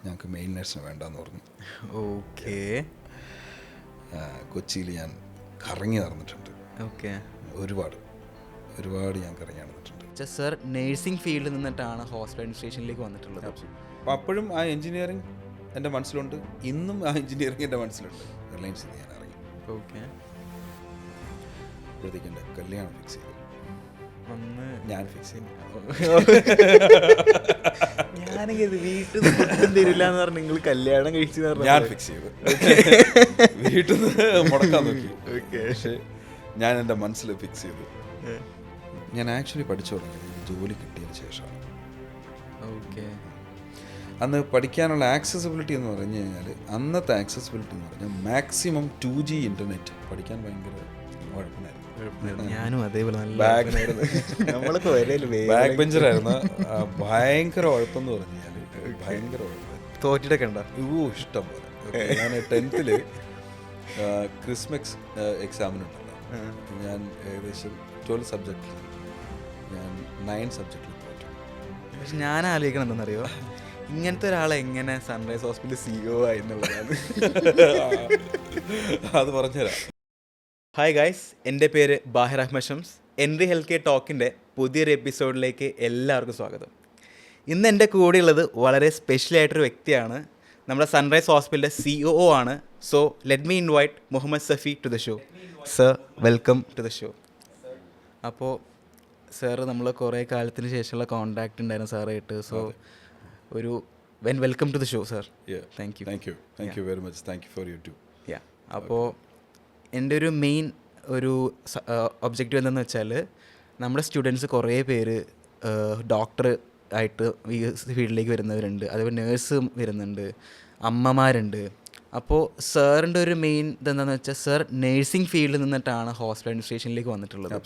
ഞങ്ങൾക്ക് മെയിൻ നഴ്സിനെ വേണ്ടെന്ന് പറഞ്ഞു. ഓക്കെ. കൊച്ചിയിൽ ഞാൻ കറങ്ങി നടന്നിട്ടുണ്ട്. ഓക്കെ. ഒരുപാട് ഞാൻ കറങ്ങി നടന്നിട്ടുണ്ട്. സർ നേഴ്സിംഗ് ഫീൽഡിൽ നിന്നിട്ടാണ് ഹോസ്പിറ്റൽ അഡ്മിനിസ്ട്രേഷനിലേക്ക് വന്നിട്ടുള്ളത്. അപ്പം അപ്പോഴും ആ എൻജിനീയറിങ് എൻ്റെ മനസ്സിലുണ്ട്, ഇന്നും ആ എൻജിനീയറിങ് എൻ്റെ മനസ്സിലുണ്ട്. റിലയൻസിൽ ഞാൻ ഇറങ്ങി. ഓക്കെ. അപ്പോഴത്തേക്ക് എൻ്റെ കല്യാണം ഫിക്സ് ചെയ്തു. ഞാൻ ഫിക്സ് ചെയ്തു. ഞാനെങ്കിൽ വീട്ടിൽ നിന്ന് തരില്ല എന്ന് പറഞ്ഞു നിങ്ങൾ കല്യാണം കഴിച്ചു. ഞാൻ ഫിക്സ് ചെയ്തു. വീട്ടിൽ നിന്ന് മുടക്കാൻ നോക്കി. പക്ഷേ ഞാൻ എൻ്റെ മനസ്സിൽ ഫിക്സ് ചെയ്തു. ഞാൻ ആക്ച്വലി പഠിച്ചു തുടങ്ങിയത് ജോലി കിട്ടിയതിന് ശേഷമാണ്. ഓക്കെ. അന്ന് പഠിക്കാനുള്ള ആക്സസിബിലിറ്റി എന്ന് പറഞ്ഞു കഴിഞ്ഞാൽ, അന്നത്തെ ആക്സസിബിലിറ്റി എന്ന് പറഞ്ഞാൽ മാക്സിമം 2G ഇൻ്റർനെറ്റ് പഠിക്കാൻ ഭയങ്കര കുഴപ്പമായിരുന്നു. ഞാനും അതേപോലെ ബാക്ക് ബെഞ്ചറായിരുന്നു. ഭയങ്കര ഉഴപ്പെന്ന് പറഞ്ഞു കഴിഞ്ഞാൽ ഭയങ്കര ഉഴപ്പായിരുന്നു. തോറ്റിട്ടൊക്കെ ഉണ്ടോ? ഇഷ്ടം പോലെ. ഞാൻ 10th ക്രിസ്മസ് എക്സാമിനുണ്ടല്ലോ, ഞാൻ ഏകദേശം 12 സബ്ജക്റ്റിൽ ഞാൻ 9 സബ്ജക്റ്റിൽ തോറ്റു. പക്ഷെ ഞാൻ ആലോചിക്കണം എന്താണെന്നറിയോ, ഇങ്ങനത്തെ ഒരാളെ എങ്ങനെ സൺറൈസ് ഹോസ്പിറ്റൽ CEO ആയി എന്നുള്ളതാണ്. അത് പറഞ്ഞുതരാം. ഹായ് ഗായ്സ്, എൻ്റെ പേര് Bahir Ahmad Shams. Entry health care ടോക്കിൻ്റെ പുതിയൊരു എപ്പിസോഡിലേക്ക് എല്ലാവർക്കും സ്വാഗതം. ഇന്ന് എൻ്റെ കൂടെയുള്ളത് വളരെ സ്പെഷ്യലായിട്ടൊരു വ്യക്തിയാണ്. നമ്മുടെ സൺറൈസ് ഹോസ്പിറ്റലിൻ്റെ CEO ആണ്. So let me invite Muhammad Safi to the show. Sir, welcome to the show. അപ്പോൾ സാറ് നമ്മൾ കുറേ കാലത്തിന് ശേഷമുള്ള കോൺടാക്റ്റ് ഉണ്ടായിരുന്നു സാറായിട്ട്. സോ ഒരു welcome to the show sir. Thank you very much. Thank you for you too. അപ്പോൾ എൻ്റെ ഒരു മെയിൻ ഒരു ഒബ്ജക്റ്റീവ് എന്താണെന്ന് വെച്ചാൽ, നമ്മുടെ സ്റ്റുഡൻസ് കുറേ പേര് ഡോക്ടർ ആയിട്ട് ഈ ഫീൽഡിലേക്ക് വരുന്നവരുണ്ട്, അതേപോലെ നേഴ്സ് വരുന്നുണ്ട്, അമ്മമാരുണ്ട്. അപ്പോൾ സാറിൻ്റെ ഒരു മെയിൻ ഇതെന്താണെന്ന് വെച്ചാൽ, സാർ നേഴ്സിംഗ് ഫീൽഡിൽ നിന്നിട്ടാണ് ഹോസ്പിറ്റൽ അഡ്മിനിസ്ട്രേഷനിലേക്ക് വന്നിട്ടുള്ളത്.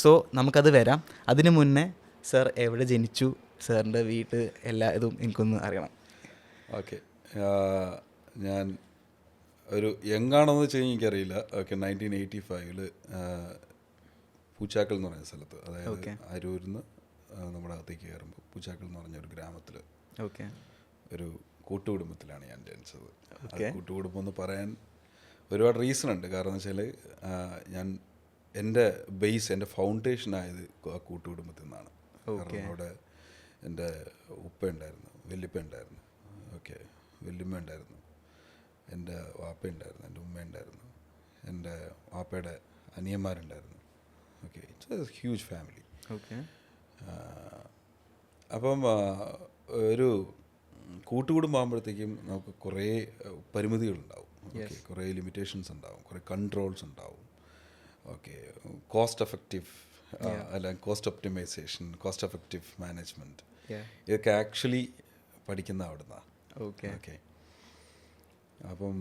സോ നമുക്കത് വരാം. അതിനു മുന്നേ സാർ എവിടെ ജനിച്ചു, സാറിൻ്റെ വീട്ട് എല്ലാ ഇതും എനിക്കൊന്ന് അറിയണം. ഓക്കെ. ഞാൻ ഒരു യങ്ങാണെന്ന് വെച്ച് കഴിഞ്ഞാൽ എനിക്കറിയില്ല. ഓക്കെ, 1985 പൂച്ചാക്കൽ എന്ന് പറഞ്ഞ സ്ഥലത്ത്, അതായത് അരൂരിൽ നിന്ന് നമ്മുടെ അകത്തേക്ക് കയറുമ്പോൾ പൂച്ചാക്കൽ എന്ന് പറഞ്ഞ ഒരു ഗ്രാമത്തിൽ ഒരു കൂട്ടുകുടുംബത്തിലാണ് ഞാൻ ജനിച്ചത്. കൂട്ടുകുടുംബം എന്ന് പറയാൻ ഒരുപാട് റീസൺ ഉണ്ട്. കാരണം എന്ന് വെച്ചാൽ ഞാൻ എൻ്റെ ബേസ്, എൻ്റെ ഫൗണ്ടേഷനായത് ആ കൂട്ടുകുടുംബത്തിൽ നിന്നാണ്. കാരണം അവിടെ എൻ്റെ ഉപ്പ ഉണ്ടായിരുന്നു, വല്യപ്പ ഉണ്ടായിരുന്നു, ഓക്കെ, വല്യമ്മ ഉണ്ടായിരുന്നു, എൻ്റെ വാപ്പ ഉണ്ടായിരുന്നു, എൻ്റെ ഉമ്മ ഉണ്ടായിരുന്നു, എൻ്റെ വാപ്പയുടെ അനിയന്മാരുണ്ടായിരുന്നു. Okay, it's a huge family. Okay. അപ്പം ഒരു കൂട്ടുകുടുംബമാകുമ്പോഴത്തേക്കും നമുക്ക് കുറേ പരിമിതികളുണ്ടാവും. ഓക്കെ, കുറേ ലിമിറ്റേഷൻസ് ഉണ്ടാവും, കുറേ കൺട്രോൾസ് ഉണ്ടാവും. ഓക്കെ, കോസ്റ്റ് എഫക്റ്റീവ് അല്ലെങ്കിൽ cost optimization, cost effective management, ഇതൊക്കെ ആക്ച്വലി പഠിക്കുന്ന അവിടെ നിന്നാണ്. ഓക്കെ. അപ്പം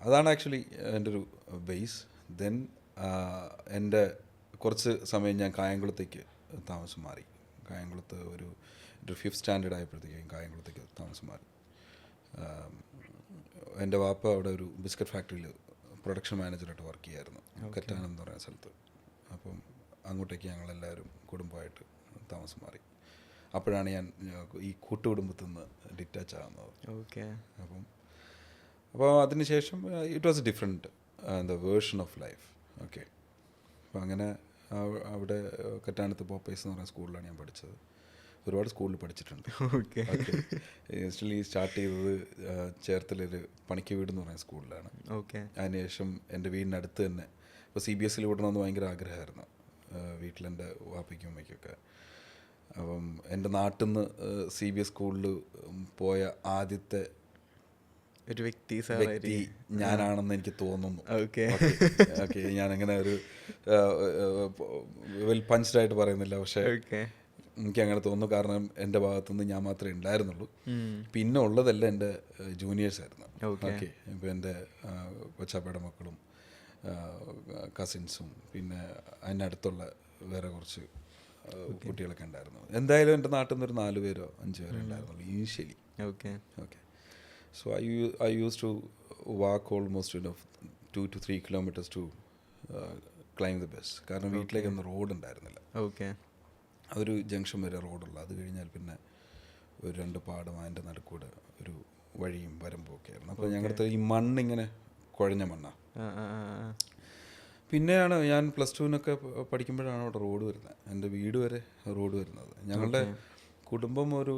അതാണ് ആക്ച്വലി എൻ്റെ ഒരു ബേസ്. ദെൻ എൻ്റെ കുറച്ച് സമയം ഞാൻ കായംകുളത്തേക്ക് താമസം മാറി. കായംകുളത്ത് ഒരു 5th സ്റ്റാൻഡേർഡ് ആയപ്പോഴത്തേക്കും കായംകുളത്തേക്ക് താമസം മാറി. എൻ്റെ വാപ്പ അവിടെ ഒരു ബിസ്ക്കറ്റ് ഫാക്ടറിയിൽ പ്രൊഡക്ഷൻ മാനേജറായിട്ട് വർക്ക് ചെയ്യായിരുന്നു, കറ്റാനം എന്ന് പറയുന്ന സ്ഥലത്ത്. അപ്പം അങ്ങോട്ടേക്ക് ഞങ്ങളെല്ലാവരും കുടുംബമായിട്ട് താമസം മാറി. അപ്പോഴാണ് ഞാൻ ഈ കൂട്ടുകുടുംബത്തിൽ നിന്ന് ഡിറ്റാച്ച് ആകുന്നത്. ഓക്കെ. അപ്പോൾ അതിനുശേഷം it was A different version of life. Okay. അപ്പോൾ അങ്ങനെ അവിടെ കറ്റാനത്ത് പോപ്പേസ് എന്ന് പറയുന്ന സ്കൂളിലാണ് ഞാൻ പഠിച്ചത്. ഒരുപാട് സ്കൂളിൽ പഠിച്ചിട്ടുണ്ട്. ഓക്കെ. ആക്ച്വലി സ്റ്റാർട്ട് ചെയ്തത് ചേർത്തലൊരു പണിക്ക് വീട് എന്ന് പറയുന്ന സ്കൂളിലാണ്. ഓക്കെ. അതിനുശേഷം എൻ്റെ വീടിനടുത്ത് തന്നെ ഇപ്പോൾ CBSE വിടണമെന്ന് ഭയങ്കര ആഗ്രഹമായിരുന്നു വീട്ടിലെൻ്റെ വാപ്പയ്ക്കും അമ്മയ്ക്കൊക്കെ. അപ്പം എൻ്റെ നാട്ടിൽ നിന്ന് CBSE സ്കൂളിൽ പോയ ആദ്യത്തെ ഒരു വ്യക്തി ഞാനാണെന്ന് എനിക്ക് തോന്നുന്നു. ഓക്കെ. ഓക്കെ, ഞാനങ്ങനെ ഒരു വെൽ പഞ്ച്ഡായിട്ട് പറയുന്നില്ല, പക്ഷേ എനിക്കങ്ങനെ തോന്നുന്നു. കാരണം എൻ്റെ ഭാഗത്തുനിന്ന് ഞാൻ മാത്രമേ ഉണ്ടായിരുന്നുള്ളൂ. പിന്നെ ഉള്ളതെല്ലാം എൻ്റെ ജൂനിയേഴ്സായിരുന്നു. ഓക്കെ. ഇപ്പോൾ എൻ്റെ കൊച്ചാപ്പയുടെ മക്കളും കസിൻസും പിന്നെ അതിനടുത്തുള്ള വേറെ കുറച്ച് കുട്ടികളൊക്കെ ഉണ്ടായിരുന്നു. എന്തായാലും എൻ്റെ നാട്ടിൽ നിന്നൊരു 4 പേരോ 5 പേരോ ഉണ്ടായിരുന്നുള്ളൂ initially. Okay. Okay. So I used to walk almost 2 to 3 kilometers to climb the bus. കാരണം വീട്ടിലേക്കൊന്നും റോഡ് ഉണ്ടായിരുന്നില്ല. ഓക്കെ. അതൊരു ജംഗ്ഷൻ വരെ റോഡുള്ള, അത് കഴിഞ്ഞാൽ പിന്നെ ഒരു 2 പാടം, അതിൻ്റെ നടുക്കൂടെ ഒരു വഴിയും വരമ്പും ഒക്കെ ആയിരുന്നു. അപ്പോൾ ഞങ്ങളുടെ ഈ മണ്ണിങ്ങനെ കുഴഞ്ഞ മണ്ണാണ്. പിന്നെയാണ് ഞാൻ +2 പഠിക്കുമ്പോഴാണ് അവിടെ റോഡ് വരുന്നത്, എൻ്റെ വീട് വരെ റോഡ് വരുന്നത്. ഞങ്ങളുടെ കുടുംബം ഒരു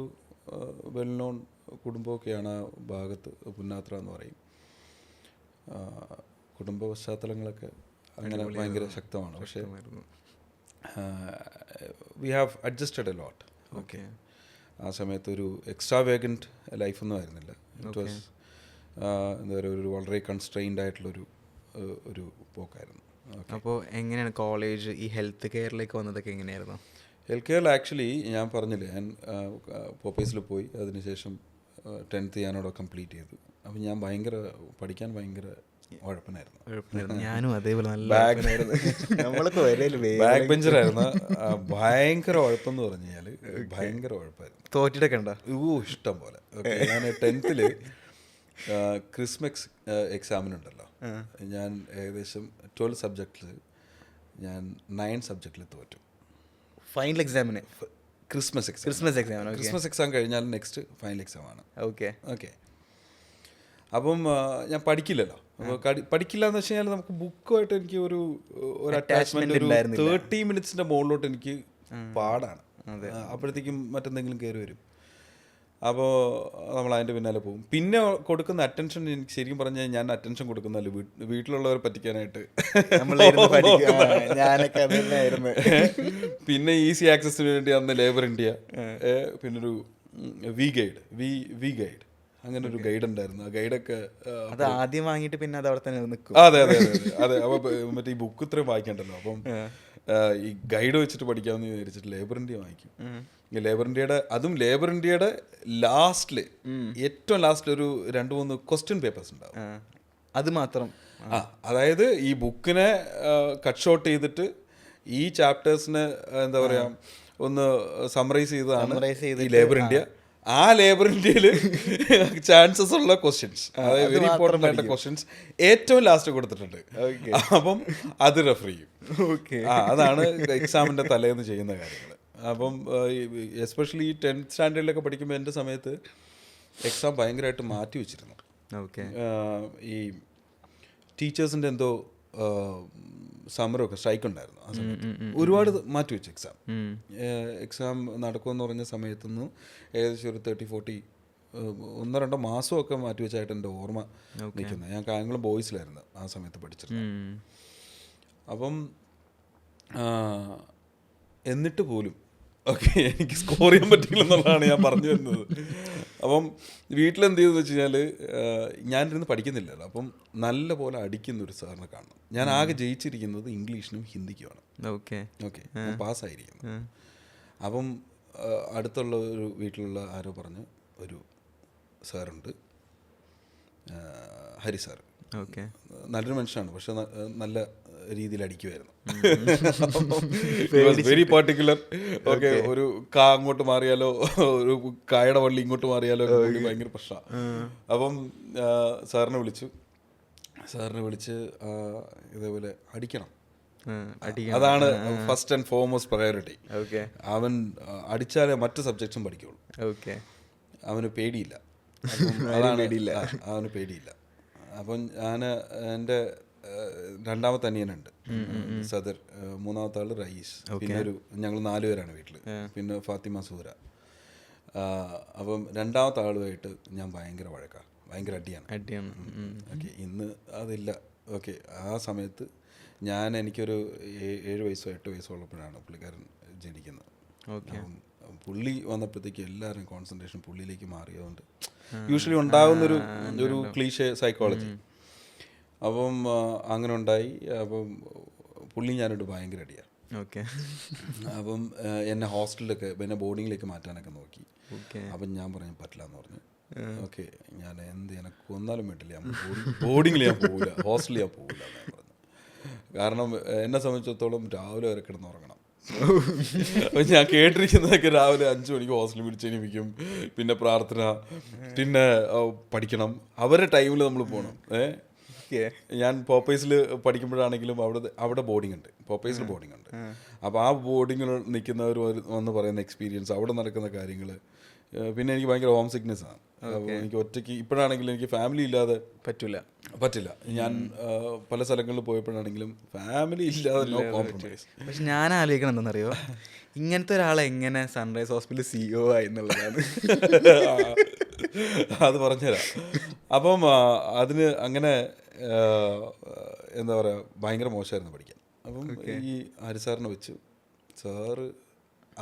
വെൽ നോൺ കുടുംബമൊക്കെയാണ് ആ ഭാഗത്ത്, പുന്നാത്ര എന്ന് പറയും. കുടുംബ പശ്ചാത്തലങ്ങളൊക്കെ അങ്ങനെ ഭയങ്കര ശക്തമാണ്. പക്ഷേ we have adjusted a lot. Okay, ആ സമയത്ത് ഒരു എക്സ്ട്രാ വേഗൻറ്റ് ലൈഫൊന്നും ആയിരുന്നില്ല. ഇറ്റ് വാസ് എന്താ പറയുക, ഒരു വളരെ കൺസ്ട്രെയിൻഡ് ആയിട്ടുള്ളൊരു ഒരു പോക്കായിരുന്നു. അപ്പോൾ എങ്ങനെയാണ് കോളേജ് ഈ ഹെൽത്ത് കെയറിലേക്ക് വന്നതൊക്കെ എങ്ങനെയായിരുന്നു? ഹെൽത്ത് കെയറിൽ ആക്ച്വലി ഞാൻ പറഞ്ഞില്ലേ, ഞാൻ പോപ്പേസിൽ പോയി, അതിനുശേഷം 10th ഞാനവിടെ കംപ്ലീറ്റ് ചെയ്തു. അപ്പം ഞാൻ പഠിക്കാൻ ഭയങ്കര ഉഴപ്പനായിരുന്നു. ഞാനും അതേപോലെ നല്ല ബാക്ക് ബെഞ്ചറായിരുന്നു. ഭയങ്കര ഉഴപ്പെന്ന് പറഞ്ഞു കഴിഞ്ഞാൽ ഭയങ്കര ഉഴപ്പായിരുന്നു. തോറ്റിട്ടൊക്കെ ഉണ്ടോ? ഇഷ്ടം പോലെ. ഞാൻ 10th ക്രിസ്മസ് എക്സാമിനുണ്ടല്ലോ, ഞാൻ ഏകദേശം 12 സബ്ജക്റ്റിൽ ഞാൻ 9 സബ്ജക്റ്റിൽ തോറ്റു. ഫൈനൽ എക്സാമിന്? ക്രിസ്മസ് എക്സാം കഴിഞ്ഞാൽ നെക്സ്റ്റ് ഫൈനൽ എക്സാമാണ്. ഓക്കെ. അപ്പം ഞാൻ പഠിക്കില്ലല്ലോ. അപ്പോൾ പഠിക്കില്ല എന്ന് വെച്ച് കഴിഞ്ഞാൽ നമുക്ക് ബുക്കുമായിട്ട് എനിക്ക് ഒരു അറ്റാച്ച്മെന്റ്, ഒരു 30 മിനിറ്റ്സിന്റെ മുകളിലോട്ട് എനിക്ക് പാടാണ്. അപ്പോഴത്തേക്കും മറ്റെന്തെങ്കിലും കയറി വരും. അപ്പോൾ നമ്മൾ അതിൻ്റെ പിന്നാലെ പോകും. പിന്നെ കൊടുക്കുന്ന അറ്റൻഷൻ, എനിക്ക് ശരിക്കും പറഞ്ഞാൽ ഞാൻ അറ്റൻഷൻ കൊടുക്കുന്നതല്ല, വീട്ടിലുള്ളവരെ പറ്റിക്കാനായിട്ട്. പിന്നെ ഈസി ആക്സസിന് വേണ്ടി അന്ന് ലേബർ ഇന്ത്യ, പിന്നൊരു വി ഗൈഡ് അങ്ങനെ ഒരു ഗൈഡ് ഉണ്ടായിരുന്നു. ആ ഗൈഡൊക്കെ ആദ്യം വാങ്ങിയിട്ട് പിന്നെ അത് അവിടെ തന്നെ നിൽക്കും. അതെ. അപ്പോൾ മറ്റേ ഈ ബുക്ക് ഇത്രയും വായിക്കണ്ടല്ലോ, അപ്പം ഈ ഗൈഡ് വെച്ചിട്ട് പഠിക്കാമെന്ന് വിചാരിച്ചിട്ട് ലേബർ ഇന്ത്യ വാങ്ങിക്കും. ലേബർ ഇന്ത്യയുടെ ലാസ്റ്റിൽ, ഏറ്റവും ലാസ്റ്റിൽ ഒരു 2-3 ക്വസ്റ്റ്യൻ പേപ്പേഴ്സ് ഉണ്ടാവും. അത് മാത്രം. അതായത് ഈ ബുക്കിനെ കട്ട് ഷോട്ട് ചെയ്തിട്ട് ഈ ചാപ്റ്റേഴ്സിന് എന്താ പറയുക ഒന്ന് സമ്മറൈസ് ചെയ്തതാണ് ഈ ലേബർ ഇന്ത്യ. ആ ലേബർ ഇന്ത്യയിൽ ചാൻസസ് ഉള്ള ക്വസ്റ്റ്യൻസ്, അതായത് വെരി ഇമ്പോർട്ടൻ്റ് ആയിട്ടുള്ള ക്വസ്റ്റ്യൻസ് ഏറ്റവും ലാസ്റ്റ് കൊടുത്തിട്ടുണ്ട്. അപ്പം അത് റെഫർ ചെയ്യും. അതാണ് എക്സാമിൻ്റെ തലേന്ന് ചെയ്യുന്ന കാര്യങ്ങൾ. അപ്പം എസ്പെഷ്യലി 10th സ്റ്റാൻഡേർഡിലൊക്കെ പഠിക്കുമ്പോൾ എൻ്റെ സമയത്ത് എക്സാം ഭയങ്കരമായിട്ട് മാറ്റി വെച്ചിരുന്നു. ഈ ടീച്ചേഴ്സിൻ്റെ എന്തോ സമരമൊക്കെ, സ്ട്രൈക്ക് ഉണ്ടായിരുന്നു ആ സമയത്ത്. ഒരുപാട് മാറ്റി വെച്ചു എക്സാം നടക്കുമെന്ന് പറഞ്ഞ സമയത്തുനിന്ന് ഏകദേശം ഒരു 30-40 1-2 മാസമൊക്കെ മാറ്റി വെച്ചായിട്ട് എൻ്റെ ഓർമ്മ നിൽക്കുന്നത്. ഞാൻ കായംകുളം ബോയ്സിലായിരുന്നു ആ സമയത്ത് പഠിച്ചിരുന്നത്. അപ്പം എന്നിട്ട് പോലും എനിക്ക് സ്കോർ ചെയ്യാൻ പറ്റില്ല എന്നുള്ളതാണ് ഞാൻ പറഞ്ഞു വരുന്നത്. അപ്പം വീട്ടിലെന്ത് ചെയ്തെന്ന് വെച്ച് കഴിഞ്ഞാൽ, ഞാനിരുന്ന് പഠിക്കുന്നില്ലല്ലോ, അപ്പം നല്ല പോലെ അടിക്കുന്ന ഒരു സാറിനെ കാണണം. ഞാൻ ആകെ ജയിച്ചിരിക്കുന്നത് ഇംഗ്ലീഷിനും ഹിന്ദിക്കുമാണ്. ഓക്കെ, ഞാൻ പാസ്സായിരിക്കുന്നു. അപ്പം അടുത്തുള്ള ഒരു വീട്ടിലുള്ള ആരോ പറഞ്ഞ് ഒരു സാറുണ്ട്, ഹരി സാർ. നല്ലൊരു മനുഷ്യനാണ്, പക്ഷെ നല്ല രീതിയിൽ അടിക്കുമായിരുന്നു. Very particular. ഓക്കെ, ഒരു അങ്ങോട്ട് മാറിയാലോ, ഒരു കായയുടെ വള്ളി ഇങ്ങോട്ട് മാറിയാലോ ഭയങ്കര പ്രശ്നമാണ്. അപ്പം സാറിനെ വിളിച്ച് ഇതേപോലെ അടിക്കണം, അതാണ് ഫസ്റ്റ് ആൻഡ് ഫോർമോസ്റ്റ് പ്രയോറിറ്റി. അവൻ അടിച്ചാലേ മറ്റ് സബ്ജക്ട്സും പഠിക്കുള്ളൂ. അവന് പേടിയില്ല. അവന് പേടിയില്ല. അപ്പം ഞാൻ, എൻ്റെ 2ാമത്തെ അനിയനുണ്ട് സദർ, 3ാമത്തെ ആള് റയീസ്, പിന്നെ ഞങ്ങൾ 4 പേരാണ് വീട്ടിൽ, പിന്നെ ഫാത്തിമ സൂര. അപ്പം 2ാമത്തെ ആളുമായിട്ട് ഞാൻ ഭയങ്കര വഴക്കാണ്, ഭയങ്കര അടിയാണ്. ഓക്കെ, ഇന്ന് അതില്ല. ഓക്കെ, ആ സമയത്ത് എനിക്കൊരു 7 വയസ്സോ 8 വയസ്സോ ഉള്ളപ്പോഴാണ് പുള്ളിക്കാരൻ ജനിക്കുന്നത്. അപ്പം പുള്ളി വന്നപ്പോഴത്തേക്ക് എല്ലാവരും കോൺസെൻട്രേഷൻ പുള്ളിയിലേക്ക് മാറിയതുകൊണ്ട് യൂഷ്വലി ഉണ്ടാകുന്നൊരു ക്ലീഷേ സൈക്കോളജി. അപ്പം അങ്ങനെ ഉണ്ടായി. അപ്പം പുള്ളി ഞാനോട് ഭയങ്കര അടിയാണ്. അപ്പം എന്നെ ഹോസ്റ്റലിലൊക്കെ, എന്നെ ബോർഡിങ്ങിലേക്ക് മാറ്റാനൊക്കെ നോക്കി. അപ്പം ഞാൻ പറഞ്ഞു പറ്റില്ല എന്ന് പറഞ്ഞു. ഓക്കെ, ഞാൻ എനക്ക് കൊന്നാലും വേണ്ടില്ല, ബോർഡിങ്ങിൽ ഞാൻ പോകില്ല, ഹോസ്റ്റലിൽ ഞാൻ പോകില്ല എന്ന് ഞാൻ പറഞ്ഞു. കാരണം എന്നെ സംബന്ധിച്ചിടത്തോളം രാവിലെ വരെ കിടന്നുറങ്ങണം. അപ്പം ഞാൻ കേട്ടിരിക്കുന്നതൊക്കെ രാവിലെ 5 മണിക്ക് ഹോസ്റ്റലിൽ പിടിച്ചെനിപ്പിക്കും, പിന്നെ പ്രാർത്ഥന, പിന്നെ പഠിക്കണം, അവരുടെ ടൈമിൽ നമ്മൾ പോകണം. ഞാൻ പോപ്പേസിൽ പഠിക്കുമ്പോഴാണെങ്കിലും അവിടെ ബോർഡിംഗ് ഉണ്ട്, പോപ്പേസിൽ ബോർഡിംഗ് ഉണ്ട്. അപ്പോൾ ആ ബോർഡിങ്ങിൽ നിൽക്കുന്നവർ വന്ന് പറയുന്ന എക്സ്പീരിയൻസ്, അവിടെ നടക്കുന്ന കാര്യങ്ങൾ, പിന്നെ എനിക്ക് ഭയങ്കര ഹോം സിക്നെസ് ആണ്. അപ്പോൾ എനിക്ക് ഒറ്റയ്ക്ക് ഇപ്പോഴാണെങ്കിലും എനിക്ക് ഫാമിലി ഇല്ലാതെ പറ്റില്ല. ഞാൻ പല സ്ഥലങ്ങളിൽ പോയപ്പോഴാണെങ്കിലും ഫാമിലി ഇല്ലാതെ നോ കോംപ്രമൈസ്. പക്ഷെ ഞാൻ ആലോചിക്കണം എന്താണെന്നറിയോ, ഇങ്ങനത്തെ ഒരാളെ എങ്ങനെ സൺറൈസ് ഹോസ്പിറ്റൽ CEO ആയി എന്നുള്ളതാണ്. അത് പറഞ്ഞുതരാം. അപ്പം അതിന് അങ്ങനെ എന്താ പറയുക, ഭയങ്കര മോശമായിരുന്നു പഠിക്കാൻ. അപ്പം ഈ ഹരിസാറിനെ വെച്ചു. സാറ്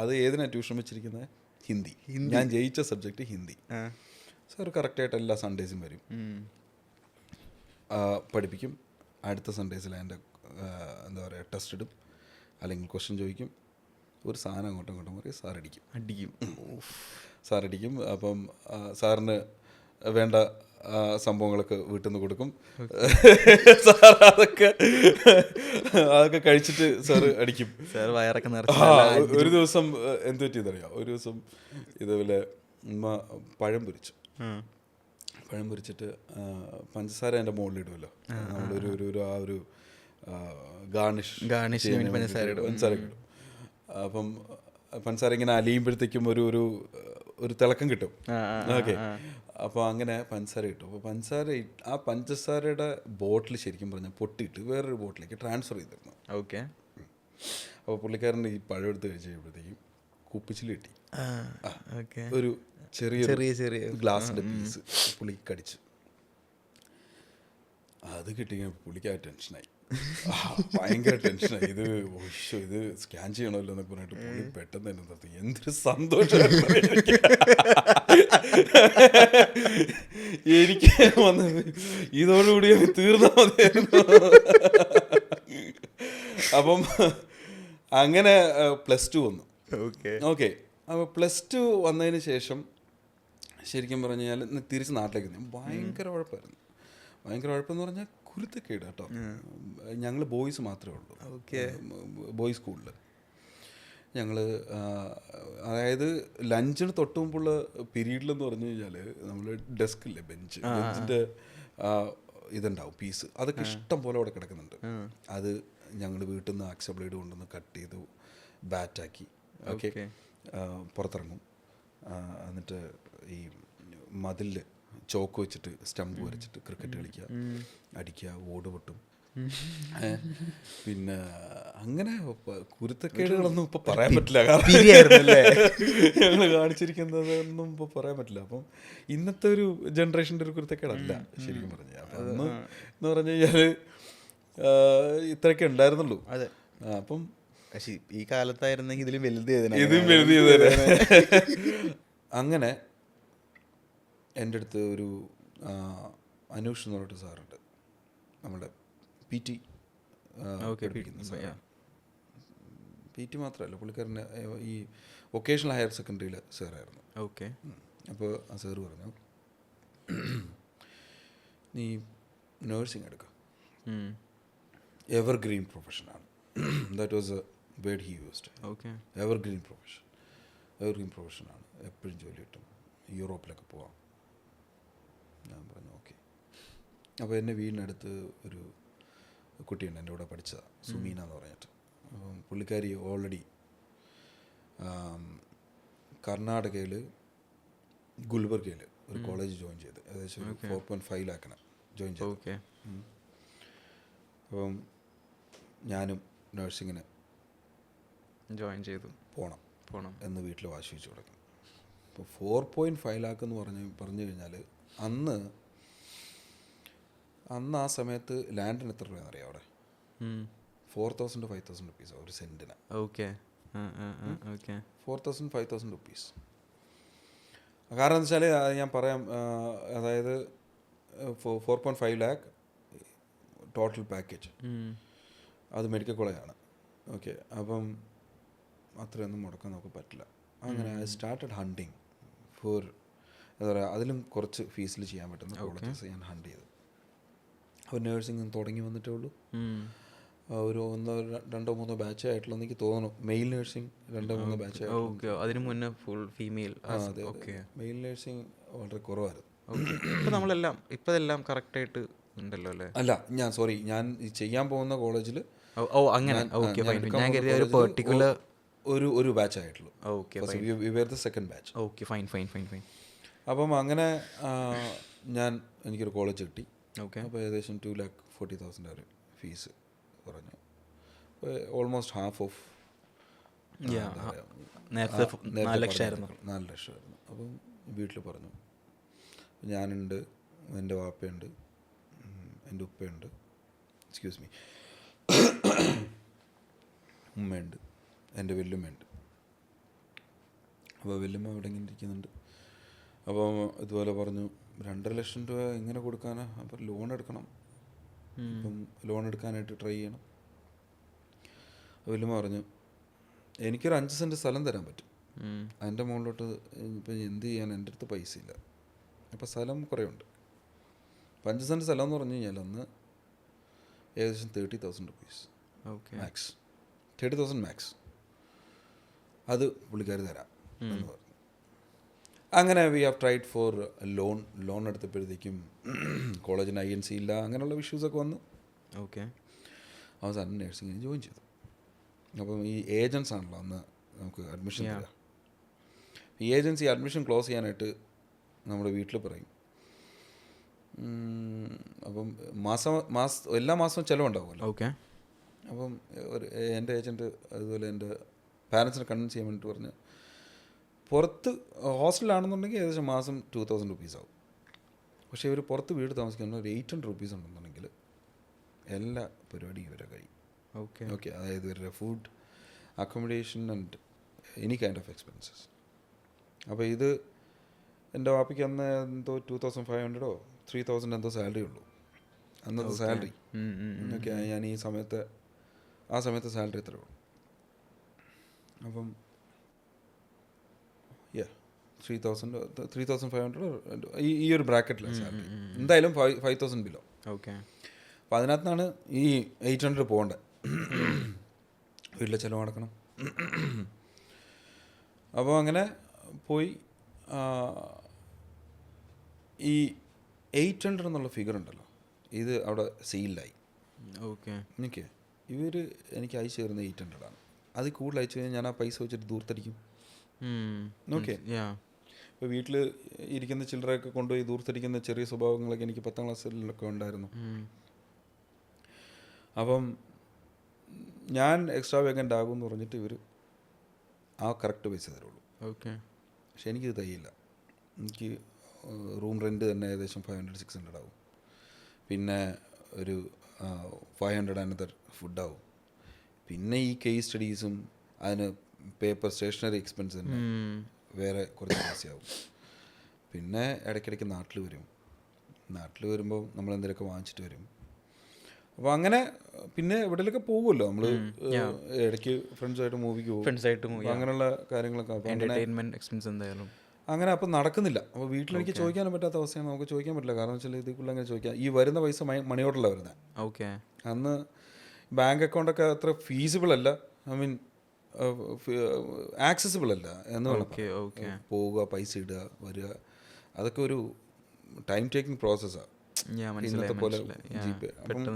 അത് ഏതിനാണ് ട്യൂഷൻ വെച്ചിരിക്കുന്നത്? ഹിന്ദി. ഞാൻ ജയിച്ച സബ്ജക്റ്റ് ഹിന്ദി. സാർ കറക്റ്റായിട്ട് എല്ലാ സൺഡേസും വരും, പഠിപ്പിക്കും. അടുത്ത സൺഡേസിൽ അതിൻ്റെ എന്താ പറയുക ടെസ്റ്റ് ഇടും, അല്ലെങ്കിൽ ക്വസ്റ്റ്യൻ ചോദിക്കും. ഒരു സാധനം അങ്ങോട്ടും പറയും, സാറടിക്കും. അപ്പം സാറിന് വേണ്ട സംഭവങ്ങളൊക്കെ വീട്ടിൽ നിന്ന് കൊടുക്കും. സാർ അതൊക്കെ കഴിച്ചിട്ട് സാറ് അടിക്കും. ഒരു ദിവസം എന്ത് പറ്റിയെന്നറിയാം, ഒരു ദിവസം ഇതേപോലെ പഴം പൊരിച്ചിട്ട് പഞ്ചസാര എൻ്റെ മുകളിലിടുമല്ലോ, നമ്മളൊരു ആ ഒരു ഗാർണിഷ് പഞ്ചസാര ഇടും. അപ്പം പഞ്ചസാര ഇങ്ങനെ അലിയുമ്പോഴത്തേക്കും ഒരു തിളക്കം കിട്ടും. ഓക്കെ, അപ്പോൾ അങ്ങനെ പഞ്ചസാര കിട്ടും. അപ്പോൾ ആ പഞ്ചസാരയുടെ ബോട്ടിൽ ശരിക്കും പറഞ്ഞാൽ പൊട്ടിയിട്ട് വേറൊരു ബോട്ടിലേക്ക് ട്രാൻസ്ഫർ ചെയ്തിരുന്നു. ഓക്കെ, അപ്പോൾ പുള്ളിക്കാരൻ്റെ ഈ പഴം എടുത്ത് കഴിച്ച് കഴിയുമ്പോഴത്തേക്കും കുപ്പിച്ചിൽ കിട്ടി. ഒരു ചെറിയ ഗ്ലാസിൻ്റെ പീസ് പുള്ളി കടിച്ചു. അത് കിട്ടിയ പുള്ളിക്ക് ആ ടെൻഷനായി, ഭയങ്കര ടെൻഷനായി. ഇത് സ്കാൻ ചെയ്യണമല്ലോ എന്നൊക്കെ പറഞ്ഞിട്ട് പുള്ളി പെട്ടെന്ന് തന്നെ നിർത്തി. എന്തൊരു സന്തോഷമായിരുന്നു എനിക്ക് വന്നത്. ഇതോടുകൂടി തീർന്നാൽ മതിയായിരുന്നു. അപ്പം അങ്ങനെ +2 വന്നു. ഓക്കെ, അപ്പോൾ +2 വന്നതിന് ശേഷം ശരിക്കും പറഞ്ഞു കഴിഞ്ഞാൽ തിരിച്ച് നാട്ടിലേക്ക് വന്നു. ഭയങ്കര ഉഴപ്പെന്ന് പറഞ്ഞാൽ കുരുത്തക്കേട് കേട്ടോ. ഞങ്ങൾ ബോയ്സ് മാത്രമേ ഉള്ളൂ. ബോയ്സ് സ്കൂളിൽ ഞങ്ങൾ, അതായത് ലഞ്ചിന് തൊട്ട് മുമ്പുള്ള പീരീഡിലെന്ന് പറഞ്ഞു കഴിഞ്ഞാൽ നമ്മൾ ഡെസ്കില്ലേ, ബെഞ്ചിൻ്റെ ഇതുണ്ടാവും പീസ്, അതൊക്കെ ഇഷ്ടം പോലെ അവിടെ കിടക്കുന്നുണ്ട്. അത് ഞങ്ങൾ വീട്ടിൽ നിന്ന് ആക്സ ബ്ലേഡ് കൊണ്ടുവന്ന് കട്ട് ചെയ്ത് ബാറ്റാക്കി. ഓക്കെ, പുറത്തിറങ്ങും. എന്നിട്ട് ഈ മതിലിൽ ചോക്ക് വെച്ചിട്ട് സ്റ്റമ്പ് വരച്ചിട്ട് ക്രിക്കറ്റ് കളിക്കുക, അടിക്കുക, ഓട് പൊട്ടും. പിന്നെ അങ്ങനെ കുരുത്തക്കേടുകളൊന്നും ഇപ്പൊ പറയാൻ പറ്റില്ല, കാരണം ഞങ്ങൾ കാണിച്ചിരിക്കുന്നതൊന്നും ഇപ്പൊ പറയാൻ പറ്റില്ല. അപ്പം ഇന്നത്തെ ഒരു ജനറേഷൻ്റെ ഒരു കുരുത്തക്കേടല്ല ശരിക്കും പറഞ്ഞാൽ. അപ്പം അന്ന് എന്ന് പറഞ്ഞു കഴിഞ്ഞാല് ഇത്രയൊക്കെ ഉണ്ടായിരുന്നുള്ളൂ. അപ്പം ഈ കാലത്തായിരുന്നെങ്കിൽ ഇതിലും വലുത് അങ്ങനെ എൻ്റെ അടുത്ത് ഒരു അനൂഷ് എന്ന് പറഞ്ഞിട്ട് സാറുണ്ട്, നമ്മുടെ PT PT മാത്രമല്ല, പുള്ളിക്കാരൻ്റെ ഈ വൊക്കേഷണൽ ഹയർ സെക്കൻഡറിയിലെ സാറായിരുന്നു. ഓക്കെ, അപ്പോൾ ആ സാറ് പറഞ്ഞു, നീ നേഴ്സിംഗ് എടുക്കുക, എവർഗ്രീൻ പ്രൊഫഷനാണ്. That was a word he used. Evergreen പ്രൊഫഷനാണ്, എപ്പോഴും ജോലി കിട്ടും, യൂറോപ്പിലൊക്കെ പോവാം. ഞാൻ പറഞ്ഞു ഓക്കെ. അപ്പോൾ എന്നെ വീടിനടുത്ത് ഒരു കുട്ടിയുണ്ട്, എൻ്റെ കൂടെ പഠിച്ചതാണ്, സുമീന എന്ന് പറഞ്ഞിട്ട്. അപ്പം പുള്ളിക്കാരി ഓൾറെഡി കർണാടകയിൽ ഗുൽബർഗയിൽ ഒരു കോളേജ് ജോയിൻ ചെയ്ത്, ഏകദേശം 4.5 ലാഖിന് ജോയിൻ ചെയ്തു. അപ്പം ഞാനും നഴ്സിങ്ങിന് ജോയിൻ ചെയ്തു പോകണം എന്ന് വീട്ടിൽ വാശി വെച്ച് തുടങ്ങി. അപ്പോൾ 4.5 ലാഖ് എന്ന് പറഞ്ഞു കഴിഞ്ഞാൽ അന്ന് ആ സമയത്ത് ലാൻഡിന് എത്ര രൂപയെന്ന് അറിയാം അവിടെ? 4,000 to 5,000 rupees ഒരു സെൻറ്റിന്. 4,000-5,000 rupees. കാരണം എന്താ വെച്ചാൽ ഞാൻ പറയാം, അതായത് 4.5 ലാഖ് ടോട്ടൽ പാക്കേജ്, അത് മെഡിക്കൽ കോളേജാണ്. ഓക്കെ, അപ്പം അത്രയൊന്നും മുടക്കാൻ നമുക്ക് പറ്റില്ല. അങ്ങനെ ഐ സ്റ്റാർട്ടഡ് ഹണ്ടിങ് ഫോർ, എന്താ പറയുക, അതിലും കുറച്ച് ഫീസിൽ ചെയ്യാൻ പറ്റുന്ന കോളേജസ് ഞാൻ ഹണ്ട് ചെയ്തു. അപ്പോൾ നേഴ്സിംഗ് തുടങ്ങി വന്നിട്ടേ ഉള്ളൂ. ഒരു 1-2-3 ബാച്ച് ആയിട്ടുള്ള എനിക്ക് തോന്നുന്നു. മെയിൽ നേഴ്സിംഗ് 2-3 ബാച്ച് ആയിട്ടുള്ള, അതിന് മുന്നേ ഫുൾ ഫീമെയിൽ. അതെ, മെയിൽ നേഴ്സിംഗ് വളരെ കുറവായിരുന്നു. ഇപ്പം എല്ലാം കറക്റ്റായിട്ട് ഉണ്ടല്ലോ അല്ലേ? അല്ല, ഞാൻ ചെയ്യാൻ പോകുന്ന കോളേജിൽ അങ്ങനെ. ഞാൻ കരുതിയ ഒരു പെർട്ടിക്കുലർ ഒരു ബാച്ച് ആയിട്ടുള്ളൂ. Okay we were the second batch. Okay fine fine fine fine. അപ്പം അങ്ങനെ എനിക്കൊരു കോളേജ് കിട്ടി. ഓക്കെ. അപ്പോൾ ഏകദേശം 2,40,000 അവർ ഫീസ് പറഞ്ഞു. അപ്പോൾ ഓൾമോസ്റ്റ് ഹാഫ് ഓഫ് നേരത്തെ 4 ലക്ഷമായിരുന്നു. 4 ലക്ഷമായിരുന്നു. അപ്പം വീട്ടിൽ പറഞ്ഞു, ഞാനുണ്ട്, എൻ്റെ വാപ്പയുണ്ട്, എൻ്റെ ഉപ്പയുണ്ട്, എക്സ്ക്യൂസ് മീ, ഉമ്മയുണ്ട്, എൻ്റെ വല്യമ്മയുണ്ട്. അപ്പോൾ വല്യമ്മ അവിടെ ഇങ്ങനെ ഇരിക്കുന്നുണ്ട്. അപ്പോൾ ഇതുപോലെ പറഞ്ഞു 2.5 ലക്ഷം രൂപ എങ്ങനെ കൊടുക്കാനാ? അപ്പോൾ ലോൺ എടുക്കണം, അപ്പം ലോൺ എടുക്കാനായിട്ട് ട്രൈ ചെയ്യണം. വല്യമ്മ പറഞ്ഞു എനിക്കൊരു 5 സെൻറ്റ് സ്ഥലം തരാൻ പറ്റും, അതിൻ്റെ മുകളിലോട്ട് ഇപ്പം എന്ത് ചെയ്യാൻ, എൻ്റെ അടുത്ത് പൈസ ഇല്ല. അപ്പോൾ സ്ഥലം കുറേ ഉണ്ട്. 5 സെൻറ്റ് സ്ഥലം എന്ന് പറഞ്ഞു കഴിഞ്ഞാൽ അന്ന് ഏകദേശം 30,000 റുപ്പീസ് മാക്സ്, 30,000 മാക്സ്. അത് പുള്ളിക്കാർ തരാം എന്ന് പറഞ്ഞു. അങ്ങനെ we have tried for loan എടുത്തപ്പോഴത്തേക്കും കോളേജിന് INC ഇല്ല, അങ്ങനെയുള്ള ഇഷ്യൂസൊക്കെ വന്നു. ഓക്കെ. അവസാനം നേഴ്സിങ്ങിന് ജോയിൻ ചെയ്തു. അപ്പം ഈ ഏജൻസ് ആണല്ലോ അന്ന് നമുക്ക് അഡ്മിഷൻ തരാം. ഈ ഏജൻസി അഡ്മിഷൻ ക്ലോസ് ചെയ്യാനായിട്ട് നമ്മുടെ വീട്ടിൽ പറയും. അപ്പം എല്ലാ മാസവും ചിലവുണ്ടാവുമല്ലോ. ഓക്കെ. അപ്പം എൻ്റെ ഏജൻറ്റ് അതുപോലെ എൻ്റെ പാരൻസിനെ കൺവിൻസ് ചെയ്യാൻ വേണ്ടിയിട്ട് പറഞ്ഞ് പുറത്ത് ഹോസ്റ്റലിലാണെന്നുണ്ടെങ്കിൽ ഏകദേശം മാസം 2,000 റുപ്പീസ് ആവും. പക്ഷേ ഇവർ പുറത്ത് വീട് താമസിക്കുന്ന ഒരു 800 റുപ്പീസ് ഉണ്ടെന്നുണ്ടെങ്കിൽ എല്ലാ പരിപാടിയും ഇവരെ കഴിയും. ഓക്കെ. അതായത് ഇവരുടെ food, accommodation and any kind of expenses. അപ്പോൾ ഇത് എൻ്റെ വാപ്പിക്ക് അന്ന് എന്തോ 2,500 3,000 എന്തോ സാലറി ഉള്ളൂ, അന്നത്തെ സാലറി. ഓക്കെ. ഞാൻ ആ സമയത്ത് സാലറി എത്ര ഉള്ളൂ? അപ്പം 3,500 ഈ ഒരു ബ്രാക്കറ്റിലാണ് സാലറി. എന്തായാലും 5,000 ബിലോ. ഓക്കെ. അപ്പോൾ അതിനകത്താണ് ഈ 800 പോകേണ്ടത്. വീട്ടിലെ ചിലവ് നടക്കണം. അപ്പോൾ അങ്ങനെ പോയി ഈ 800 എന്നുള്ള ഫിഗർ ഉണ്ടല്ലോ, ഇത് അവിടെ സെയിലായി. ഓക്കെ. എനിക്ക് അയച്ചു തരുന്ന 800 ആണ്. അത് കൂടുതൽ അയച്ചു കഴിഞ്ഞാൽ ഞാൻ ആ പൈസ വെച്ചിട്ട് ദൂർത്തടിക്കും. ഓക്കെ. ഇപ്പോൾ വീട്ടിൽ ഇരിക്കുന്ന ചില്ലറയൊക്കെ കൊണ്ടുപോയി ദൂർത്തടിക്കുന്ന ചെറിയ സ്വഭാവങ്ങളൊക്കെ എനിക്ക് 10ാം ക്ലാസ്സിലൊക്കെ ഉണ്ടായിരുന്നു. അപ്പം ഞാൻ എക്സ്ട്രാ വേഗൻ്റ് ആകും എന്ന് പറഞ്ഞിട്ട് ഇവർ ആ കറക്റ്റ് പൈസ തരുള്ളൂ. ഓക്കെ. പക്ഷെ എനിക്കിത് തയ്യില്ല. എനിക്ക് റൂം റെൻറ്റ് തന്നെ ഏകദേശം 500-600 ആവും. പിന്നെ ഒരു 500 അനദർ ഫുഡാവും. പിന്നെ ഈ കേസ് സ്റ്റഡീസും അതിന് പേപ്പർ സ്റ്റേഷനറി എക്സ്പെൻസ് തന്നെ വേറെ കുറച്ച് പൈസയാവും. പിന്നെ ഇടയ്ക്കിടയ്ക്ക് നാട്ടിൽ വരുമ്പോൾ നമ്മൾ എന്തെങ്കിലുമൊക്കെ വാങ്ങിച്ചിട്ട് വരും. അപ്പോൾ അങ്ങനെ പിന്നെ എവിടെയൊക്കെ പോകുമല്ലോ നമ്മൾ, ഇടയ്ക്ക് ഫ്രണ്ട്സായിട്ട് മൂവിക്ക് പോകും, അങ്ങനെയുള്ള കാര്യങ്ങളൊക്കെ. അങ്ങനെ അപ്പം നടക്കുന്നില്ല. അപ്പോൾ വീട്ടിലെനിക്ക് ചോദിക്കാനും പറ്റാത്ത അവസ്ഥയാണ്. നമുക്ക് ചോദിക്കാൻ പറ്റില്ല. കാരണം വെച്ചാൽ ഇതിക്കുള്ള അങ്ങനെ ചോദിക്കാം. ഈ വരുന്ന പൈസ മണി ഓർഡറിലാണ് വരുന്നത്. ഓക്കെ. അന്ന് ബാങ്ക് അക്കൗണ്ടൊക്കെ അത്ര ഫീസിബിൾ അല്ല, ഐ മീൻ ആക്സസിബിൾ അല്ല എന്ന് വേണം. പോവുക, പൈസ ഇടുക, വരിക, അതൊക്കെ ഒരു ടൈം ടേക്കിംഗ് പ്രോസസ്സാണ്. ഇന്നത്തെ പോലെ ജിപേ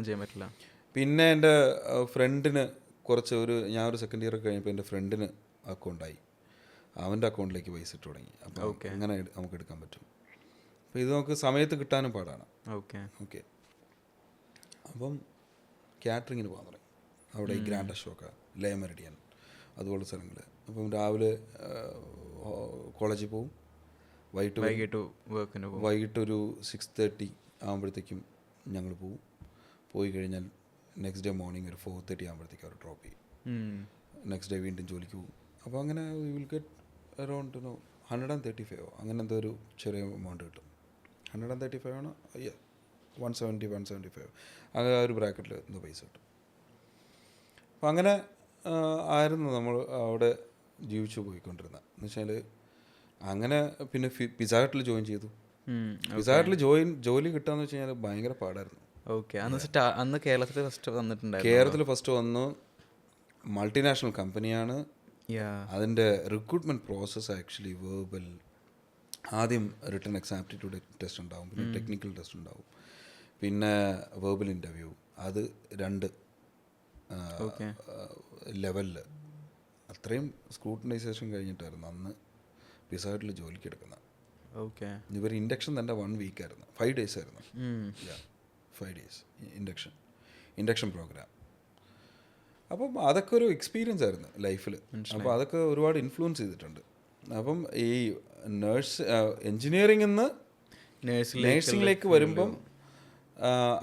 ചെയ്യാൻ പറ്റില്ല. പിന്നെ എൻ്റെ ഫ്രണ്ടിന് ഞാൻ ഒരു സെക്കൻഡ് ഇയർ കഴിഞ്ഞപ്പോൾ എൻ്റെ ഫ്രണ്ടിന് അക്കൗണ്ടായി, അവൻ്റെ അക്കൗണ്ടിലേക്ക് പൈസ ഇട്ട് തുടങ്ങി. അപ്പോൾ അങ്ങനെ നമുക്ക് എടുക്കാൻ പറ്റും. അപ്പോൾ ഇത് നമുക്ക് സമയത്ത് കിട്ടാനും പാടാണ്. ഓക്കെ. അപ്പം കാറ്ററിങ്ങിന് പോകാൻ തുടങ്ങി. അവിടെ ഈ ഗ്രാൻഡ് അശോക, ലേ മെറിഡിയൻ അതുപോലുള്ള സ്ഥലങ്ങൾ. അപ്പം രാവിലെ കോളേജിൽ പോവും, വൈകിട്ടൊരു 6:30 ആകുമ്പോഴത്തേക്കും ഞങ്ങൾ പോവും. പോയി കഴിഞ്ഞാൽ നെക്സ്റ്റ് ഡേ മോർണിംഗ് ഒരു 4:30 ആകുമ്പോഴത്തേക്കും അവർ ഡ്രോപ്പ് ചെയ്യും. നെക്സ്റ്റ് ഡേ വീണ്ടും ജോലിക്ക് പോകും. അപ്പോൾ അങ്ങനെ വിൽ ഗെറ്റ് അറൗണ്ട് 135 അങ്ങനെ എന്തോ ഒരു ചെറിയ എമൗണ്ട് കിട്ടും. 135 ആണ്, 170-175 അങ്ങനെ ആ ഒരു ബ്രാക്കറ്റിൽ എന്തോ പൈസ കിട്ടും. അപ്പം അങ്ങനെ ആയിരുന്നു നമ്മൾ അവിടെ ജീവിച്ചു പോയിക്കൊണ്ടിരുന്നത്. എന്ന് വെച്ചാൽ അങ്ങനെ പിന്നെ പിസ്സ ഹട്ടിൽ ജോയിൻ ചെയ്തു. പിസ്സ ഹട്ടിൽ ജോലി കിട്ടാന്ന് വെച്ച് കഴിഞ്ഞാൽ ഭയങ്കര പാടായിരുന്നു. ഓക്കെ. അന്ന് കേരളത്തിൽ ഫസ്റ്റ് വന്നു. മൾട്ടിനാഷണൽ കമ്പനിയാണ്. അതിൻ്റെ റിക്രൂട്ട്മെൻറ്റ് പ്രോസസ്സ് ആക്ച്വലി വേർബൽ. ആദ്യം റിട്ടൺ ആപ്റ്റിറ്റ്യൂഡ് ടെസ്റ്റ് ഉണ്ടാവും, പിന്നെ ടെക്നിക്കൽ ടെസ്റ്റ് ഉണ്ടാവും, പിന്നെ വേർബൽ ഇൻ്റർവ്യൂ. അത് 2 ലെവലിൽ അത്രയും സ്ക്രൂട്ടനൈസേഷൻ കഴിഞ്ഞിട്ടായിരുന്നു അന്ന് പിസ്സ ഹട്ടിൽ ജോലിക്ക് എടുക്കുന്നത്. ഓക്കെ. ഇവർ ഇൻഡക്ഷൻ തന്നെ 1 വീക്കായിരുന്നു, 5 days ആയിരുന്നു. 5 days ഇൻഡക്ഷൻ പ്രോഗ്രാം. അപ്പം അതൊക്കെ ഒരു എക്സ്പീരിയൻസ് ആയിരുന്നു ലൈഫിൽ. അപ്പോൾ അതൊക്കെ ഒരുപാട് ഇൻഫ്ലുവൻസ് ചെയ്തിട്ടുണ്ട്. അപ്പം ഈ എൻജിനീയറിംഗിൽ നിന്ന് നേഴ്സിംഗിലേക്ക് വരുമ്പം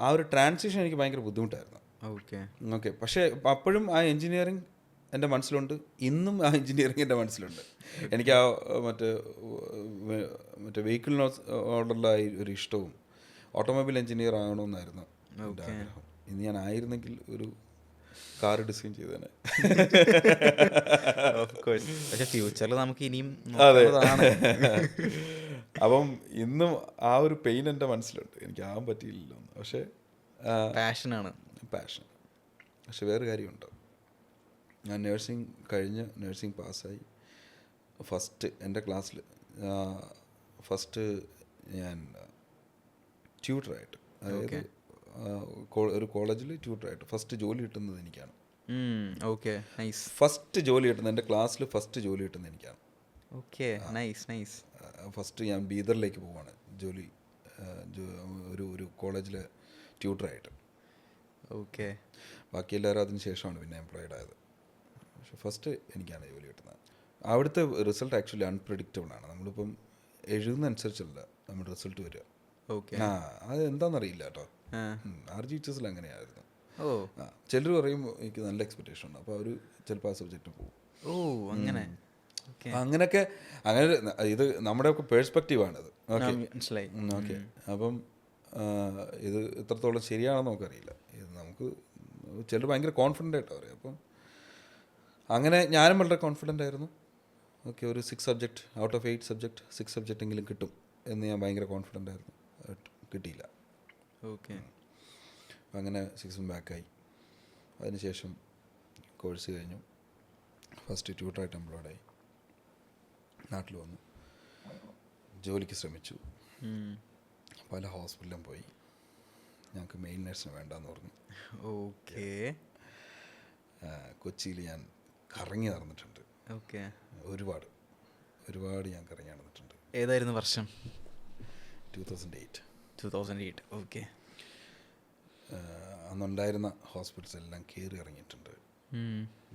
ആ ഒരു ട്രാൻസിഷൻ എനിക്ക് ഭയങ്കര ബുദ്ധിമുട്ടായിരുന്നു. ഓക്കെ. പക്ഷേ അപ്പോഴും ആ എൻജിനീയറിംഗ് എൻ്റെ മനസ്സിലുണ്ട്, ഇന്നും ആ എൻജിനീയറിംഗ് എൻ്റെ മനസ്സിലുണ്ട്. എനിക്ക് ആ മറ്റേ വെഹിക്കിളിനോടുള്ള ഒരു ഇഷ്ടവും ഓട്ടോമൊബൈൽ എൻജിനീയർ ആകണമെന്നായിരുന്നു എൻ്റെ ആഗ്രഹം. ഇന്ന് ഞാൻ ആയിരുന്നെങ്കിൽ ഒരു കാർ ഡിസൈൻ ചെയ്തേനെ. പക്ഷേ ഫ്യൂച്ചറിൽ നമുക്ക് ഇനിയും അതെ. അപ്പം ഇന്നും ആ ഒരു പെയിൻ എൻ്റെ മനസ്സിലുണ്ട്, എനിക്ക് ആകാൻ പറ്റിയില്ലല്ലോ. പക്ഷേ പാഷൻ. പക്ഷെ വേറെ കാര്യമുണ്ട്. ഞാൻ നേഴ്സിംഗ് കഴിഞ്ഞ് നേഴ്സിംഗ് പാസ്സായി. ഫസ്റ്റ് എൻ്റെ ക്ലാസ്സിൽ ഫസ്റ്റ് ഞാൻ ട്യൂട്ടറായിട്ട്, അതായത് ഒരു കോളേജിൽ ട്യൂട്ടറായിട്ട് ഫസ്റ്റ് ജോലി കിട്ടുന്നത് എനിക്കാണ്. ഫസ്റ്റ് ജോലി കിട്ടുന്നത് എൻ്റെ ക്ലാസ്സിൽ ഫസ്റ്റ് ജോലി കിട്ടുന്നത് എനിക്കാണ്. ഫസ്റ്റ് ഞാൻ ബീദറിലേക്ക് പോവാണ് ജോലി, ഒരു കോളേജിലെ ട്യൂട്ടറായിട്ട്. ബാക്കി എല്ലാവരും അതിന് ശേഷമാണ് പിന്നെ എംപ്ലോയിഡ് ആയത്. പക്ഷെ ഫസ്റ്റ് എനിക്കാണ് ജോലി കിട്ടുന്നത്. അവിടുത്തെ റിസൾട്ട് ആക്ച്വലി അൺപ്രഡിക്റ്റബിൾ ആണ്. നമ്മളിപ്പം എഴുതുന്നതനുസരിച്ചല്ല നമ്മുടെ റിസൾട്ട് വരിക. അത് എന്താണെന്നറിയില്ല കേട്ടോ. RGHSൽ അങ്ങനെയായിരുന്നു. ചിലർ പറയും എനിക്ക് നല്ല എക്സ്പെക്റ്റേഷൻ ഉണ്ട്, അപ്പോൾ അവർ ചിലപ്പോൾ ആ സബ്ജക്റ്റ് പോകും. അങ്ങനെയൊക്കെ അങ്ങനെ ഇത് നമ്മുടെ ഒക്കെ പേഴ്സ്പെക്റ്റീവാണിത്. ഓക്കെ. അപ്പം ഇത് എത്രത്തോളം ശരിയാണെന്ന് നമുക്കറിയില്ല. ഇത് നമുക്ക് ചിലർ ഭയങ്കര കോൺഫിഡൻ്റ് ആയിട്ടാണ് പറയും. അപ്പം അങ്ങനെ ഞാനും വളരെ കോൺഫിഡൻ്റ് ആയിരുന്നു. ഓക്കെ, ഒരു 6 subject out of 8 subject 6 subject എങ്കിലും കിട്ടും എന്ന് ഞാൻ ഭയങ്കര കോൺഫിഡൻ്റ് ആയിരുന്നു. കിട്ടിയില്ല. അങ്ങനെ 6 ബാക്കായി. അതിനുശേഷം കോഴ്സ് കഴിഞ്ഞു, ഫസ്റ്റ് ട്യൂട്ടറായിട്ട് എംപ്ലോയ്ഡായി. നാട്ടിൽ വന്നു, ജോലിക്ക് ശ്രമിച്ചു, പല ഹോസ്പിറ്റലിലും പോയി. ഞങ്ങൾക്ക് മെയിൽ നഴ്സിന് വേണ്ടെന്ന് പറഞ്ഞു. കൊച്ചിയിൽ ഞാൻ കറങ്ങി നടന്നിട്ടുണ്ട്. ഒരുപാട് ഞാൻ കറങ്ങി നടന്നിട്ടുണ്ട്. ഏതായിരുന്നു വർഷം? 2008. അന്നുണ്ടായിരുന്ന ഹോസ്പിറ്റൽസ് എല്ലാം കയറി ഇറങ്ങിയിട്ടുണ്ട്.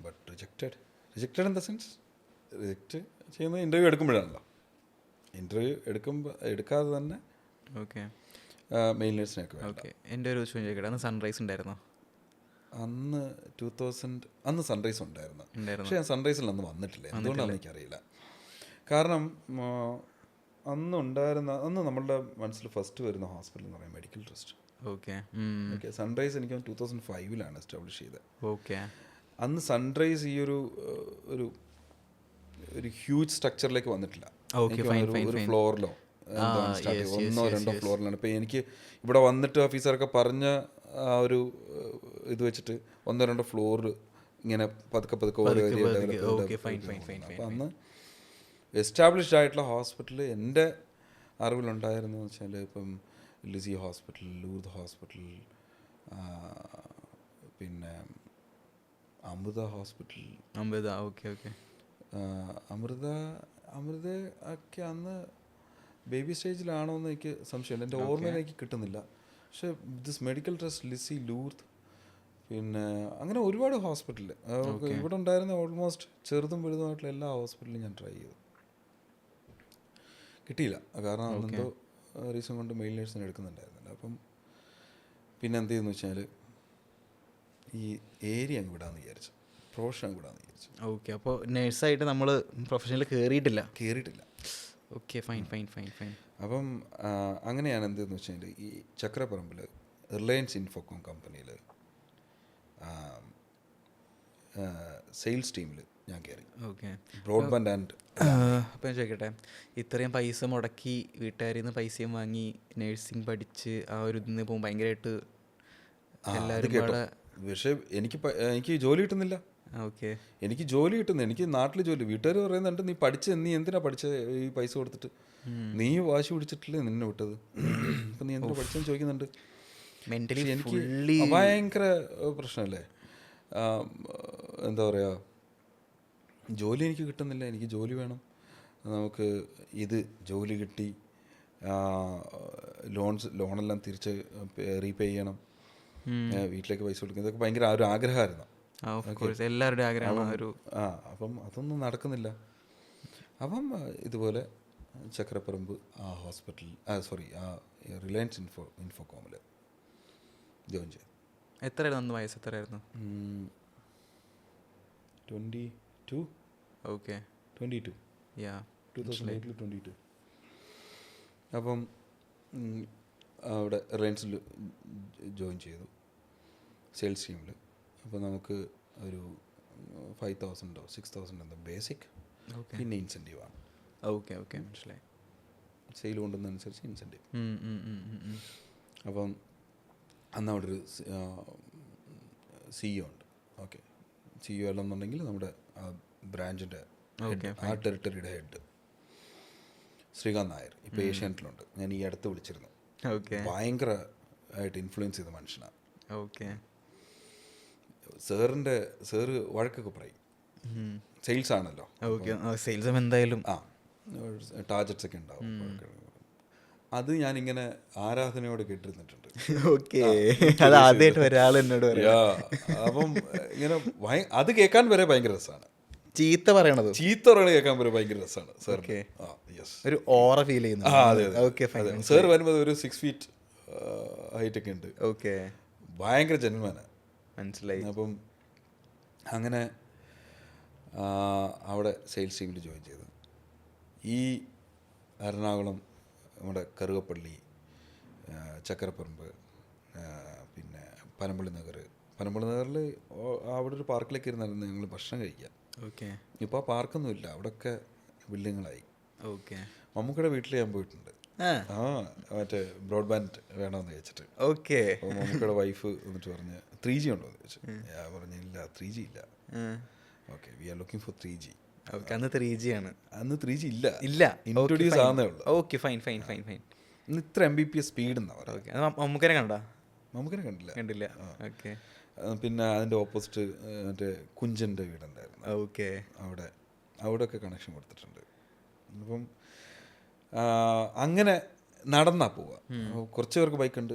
But rejected in the sense reject ചെയ്യുന്നത് ഇൻ്റർവ്യൂ എടുക്കുമ്പോഴാണല്ലോ. ഇൻ്റർവ്യൂ എടുക്കാതെ തന്നെ മെയിൽ നഴ്സിനൊക്കെ വേണ്ട. എൻ്റെ ഒരു ചോദ്യം ചോദിക്കട്ടെ, അന്ന് സൺറൈസ് ഉണ്ടായിരുന്നോ? അന്ന് 2000 അന്ന് സൺറൈസ് ഉണ്ടായിരുന്നു. പക്ഷേ ഞാൻ സൺറൈസിൽ അന്ന് വന്നിട്ടില്ല. എന്തുകൊണ്ടാണെന്ന് എനിക്കറിയില്ല. കാരണം അന്ന് നമ്മളുടെ മനസ്സിൽ ഫസ്റ്റ് വരുന്ന ഹോസ്പിറ്റൽ എന്ന് പറയുന്നത് മെഡിക്കൽ ട്രസ്റ്റ്. സൺറൈസ് എനിക്ക് 2005 എസ്റ്റാബ്ലിഷ് ചെയ്തത്. അന്ന് സൺറൈസ് ഈ ഒരു ഹ്യൂജ് സ്ട്രക്ചറിലേക്ക് വന്നിട്ടില്ല. ഒരു ഫ്ലോറിലോ ഒന്നോ രണ്ടോ ഫ്ലോറിലാണ്. ഇപ്പം എനിക്ക് ഇവിടെ വന്നിട്ട് ഓഫീസറൊക്കെ പറഞ്ഞ ആ ഒരു ഇത് വെച്ചിട്ട് 1-2 ഫ്ലോർ ഇങ്ങനെ പതുക്കെ ഓരോ ഏരിയ. അപ്പം അന്ന് എസ്റ്റാബ്ലിഷ്ഡ് ആയിട്ടുള്ള ഹോസ്പിറ്റൽ എൻ്റെ അറിവിലുണ്ടായിരുന്നു വെച്ചാൽ ഇപ്പം ലിസി ഹോസ്പിറ്റൽ, ലൂർദ് ഹോസ്പിറ്റൽ, പിന്നെ അമൃത ഹോസ്പിറ്റൽ. അമൃത ഒക്കെ അന്ന് ബേബി സ്റ്റേജിലാണോ എന്ന് എനിക്ക് സംശയമുണ്ട്. എൻ്റെ ഓർമ്മയിലേക്ക് കിട്ടുന്നില്ല. പക്ഷേ this medical trust, Lisie, Lourdes, പിന്നെ അങ്ങനെ ഒരുപാട് ഹോസ്പിറ്റൽ ഇവിടെ ഉണ്ടായിരുന്ന ഓൾമോസ്റ്റ് ചെറുതും വലുതുമായിട്ടുള്ള എല്ലാ ഹോസ്പിറ്റലും ഞാൻ ട്രൈ ചെയ്തു. കിട്ടിയില്ല. കാരണം അന്നെന്തോ റീസൺ കൊണ്ട് മെയിൽ നേഴ്സിന് എടുക്കുന്നുണ്ടായിരുന്നില്ല. അപ്പം പിന്നെ എന്ത് ചെയ്യുന്നു വെച്ചാൽ ഈ ഏരിയ അങ്ങ് വിടാമെന്ന് വിചാരിച്ചു, പ്രൊഫഷൻ അങ്ങ് വിടാമെന്ന് വിചാരിച്ചു. അപ്പോൾ നേഴ്സായിട്ട് നമ്മൾ പ്രൊഫഷനിൽ കയറിയിട്ടില്ല. അപ്പം അങ്ങനെയാണ് എന്തെന്ന് വെച്ചാൽ ഈ ചക്രപ്പറമ്പിൽ റിലയൻസ് ഇൻഫോകോം കമ്പനിയിൽ സെയിൽസ് ടീമിൽ ഞാൻ കയറി. Broadband and. അപ്പം ഞാൻ ചോദിക്കട്ടെ, ഇത്രയും പൈസ മുടക്കി വീട്ടുകാരിൽ നിന്ന് പൈസയും വാങ്ങി നേഴ്സിംഗ് പഠിച്ച് ആ ഒരു ഇതിന് പോകുമ്പോൾ ഭയങ്കരമായിട്ട് എല്ലാവരും കൂടെ. പക്ഷേ എനിക്ക് ജോലി കിട്ടുന്നില്ല. എനിക്ക് ജോലി കിട്ടുന്നു, എനിക്ക് നാട്ടിൽ ജോലി. വീട്ടുകാർ പറയുന്നുണ്ട് നീ എന്തിനാ പഠിച്ച ഈ പൈസ കൊടുത്തിട്ട്, നീ വാശി പിടിച്ചിട്ടില്ലേ നിന്നെ വിട്ടത്, ഇപ്പം നീ എന്തിനാ പഠിച്ചെന്ന് ചോദിക്കുന്നുണ്ട്. എനിക്ക് ഭയങ്കര പ്രശ്നമല്ലേ. എന്താ പറയുക, ജോലി എനിക്ക് കിട്ടുന്നില്ല, എനിക്ക് ജോലി വേണം, നമുക്ക് ഇത് ജോലി കിട്ടി, ലോണെല്ലാം തിരിച്ച് റീപേ ചെയ്യണം, വീട്ടിലേക്ക് പൈസ കൊടുക്കും, ഇതൊക്കെ ഭയങ്കര ഒരു ആഗ്രഹമായിരുന്നു. എല്ലാവരുടെയും ആഗ്രഹമാണ് ഒരു. അപ്പം അതൊന്നും നടക്കുന്നില്ല. അപ്പം ഇതുപോലെ ചക്രപ്പറമ്പ് ആ ഹോസ്പിറ്റൽ റിലയൻസ് ഇൻഫോകോമിൽ ജോയിൻ ചെയ്തു. എത്രയായിരുന്നു വയസ്സ്? എത്രയായിരുന്നു? 22. ഓക്കെ. 22. യാ, 2008 22. അപ്പം അവിടെ റിലയൻസിൽ ജോയിൻ ചെയ്തു, സെയിൽസ് ടീമിൽ. അപ്പോൾ നമുക്ക് ഒരു 5,000 6,000 എന്താ ബേസിക്, പിന്നെ ഇൻസെൻറ്റീവാണ്. ഓക്കെ ഓക്കെ, മനസ്സിലായി. സെയിൽ കൊണ്ടുവന്നതനുസരിച്ച് ഇൻസെൻറ്റീവ്. അപ്പം അന്ന് അവിടെ ഒരു CEO ഉണ്ട്. ഓക്കെ, CEO അല്ലെന്നുണ്ടെങ്കിൽ നമ്മുടെ ആ ബ്രാഞ്ചിൻ്റെ ആ ടെറിട്ടറിയുടെ ഹെഡ് ശ്രീകാന്ത് നായർ, ഇപ്പോൾ ഏഷ്യാനെറ്റിലുണ്ട്. ഞാൻ ഈ അടുത്ത് വിളിച്ചിരുന്നു. ഭയങ്കര ആയിട്ട് ഇൻഫ്ലുവൻസ് ചെയ്ത മനുഷ്യനാണ്. ഓക്കെ. സാറ് വഴക്കൊക്കെ പറയും, സെയിൽസ് ആണല്ലോ. സെയിൽസ് എന്തായാലും ടാർജറ്റ്സ് ഒക്കെ ഉണ്ടാവും. അത് ഞാനിങ്ങനെ ആരാധനയോടെ കേട്ടിരുന്നിട്ടുണ്ട്. ഓക്കെ, അത് ആദ്യമായിട്ട് ഒരാൾ എന്നോട് പറയാ. അപ്പം ഇങ്ങനെ അത് കേൾക്കാൻ വരെ ഭയങ്കര രസമാണ്. ചീത്ത പറയണത് കേൾക്കാൻ വരെ ഭയങ്കര രസമാണ് സാർ. ഒരു ഓറ ഫീൽ ചെയ്യുന്നു. സാർ വരുമ്പോൾ ഒരു 6 feet ഹൈറ്റ് ഒക്കെ ഉണ്ട്. ഓക്കെ, ഭയങ്കര ജന്മനാണ്, മനസ്സിലായി. അപ്പം അങ്ങനെ അവിടെ സെയിൽസ് ടീമിൽ ജോയിൻ ചെയ്തു. ഈ എറണാകുളം, നമ്മുടെ കറുകപ്പള്ളി, ചക്കരപ്പറമ്പ്, പിന്നെ പനമ്പള്ളി നഗറിൽ അവിടെ ഒരു പാർക്കിലേക്ക് ഇരുന്നായിരുന്നു ഞങ്ങൾ ഭക്ഷണം കഴിക്കുക. ഓക്കെ. ഇപ്പോൾ ആ പാർക്കൊന്നുമില്ല, അവിടെയൊക്കെ ബിൽഡിങ്ങുകളായി. ഓക്കെ. മമ്മൂക്കയുടെ വീട്ടിൽ ഞാൻ പോയിട്ടുണ്ട്. മറ്റേ ബ്രോഡ്ബാൻഡ് വേണമെന്ന് ചോദിച്ചിട്ട്. ഓക്കെ. അപ്പോൾ മമ്മൂക്കയുടെ വൈഫ് എന്നിട്ട് പറഞ്ഞ് 3G ഉണ്ടോ എന്ന് ചോദിച്ചു. ഞാൻ പറഞ്ഞു ഇല്ല, 3G ഇല്ല. Okay, we are looking for 3G. അന്ന് 3G ആണ്. അന്ന് 3G ഇല്ല, ഇൻട്രൊഡ്യൂസ് ആവുന്നേ ഉള്ളൂ. Okay, fine. ഇന്ന് ഇത്ര Mbps സ്പീഡ് എന്നാ പറയുക. മമ്മൂക്കനെ കണ്ടില്ല. ഓക്കെ. പിന്നെ അതിൻ്റെ ഓപ്പോസിറ്റ് മറ്റേ കുഞ്ചൻ്റെ വീടുണ്ടായിരുന്നു. ഓക്കെ. അവിടെയൊക്കെ കണക്ഷൻ കൊടുത്തിട്ടുണ്ട്. അപ്പം അങ്ങനെ നടന്നാ പോവുക. കുറച്ച് പേർക്ക് ബൈക്കുണ്ട്,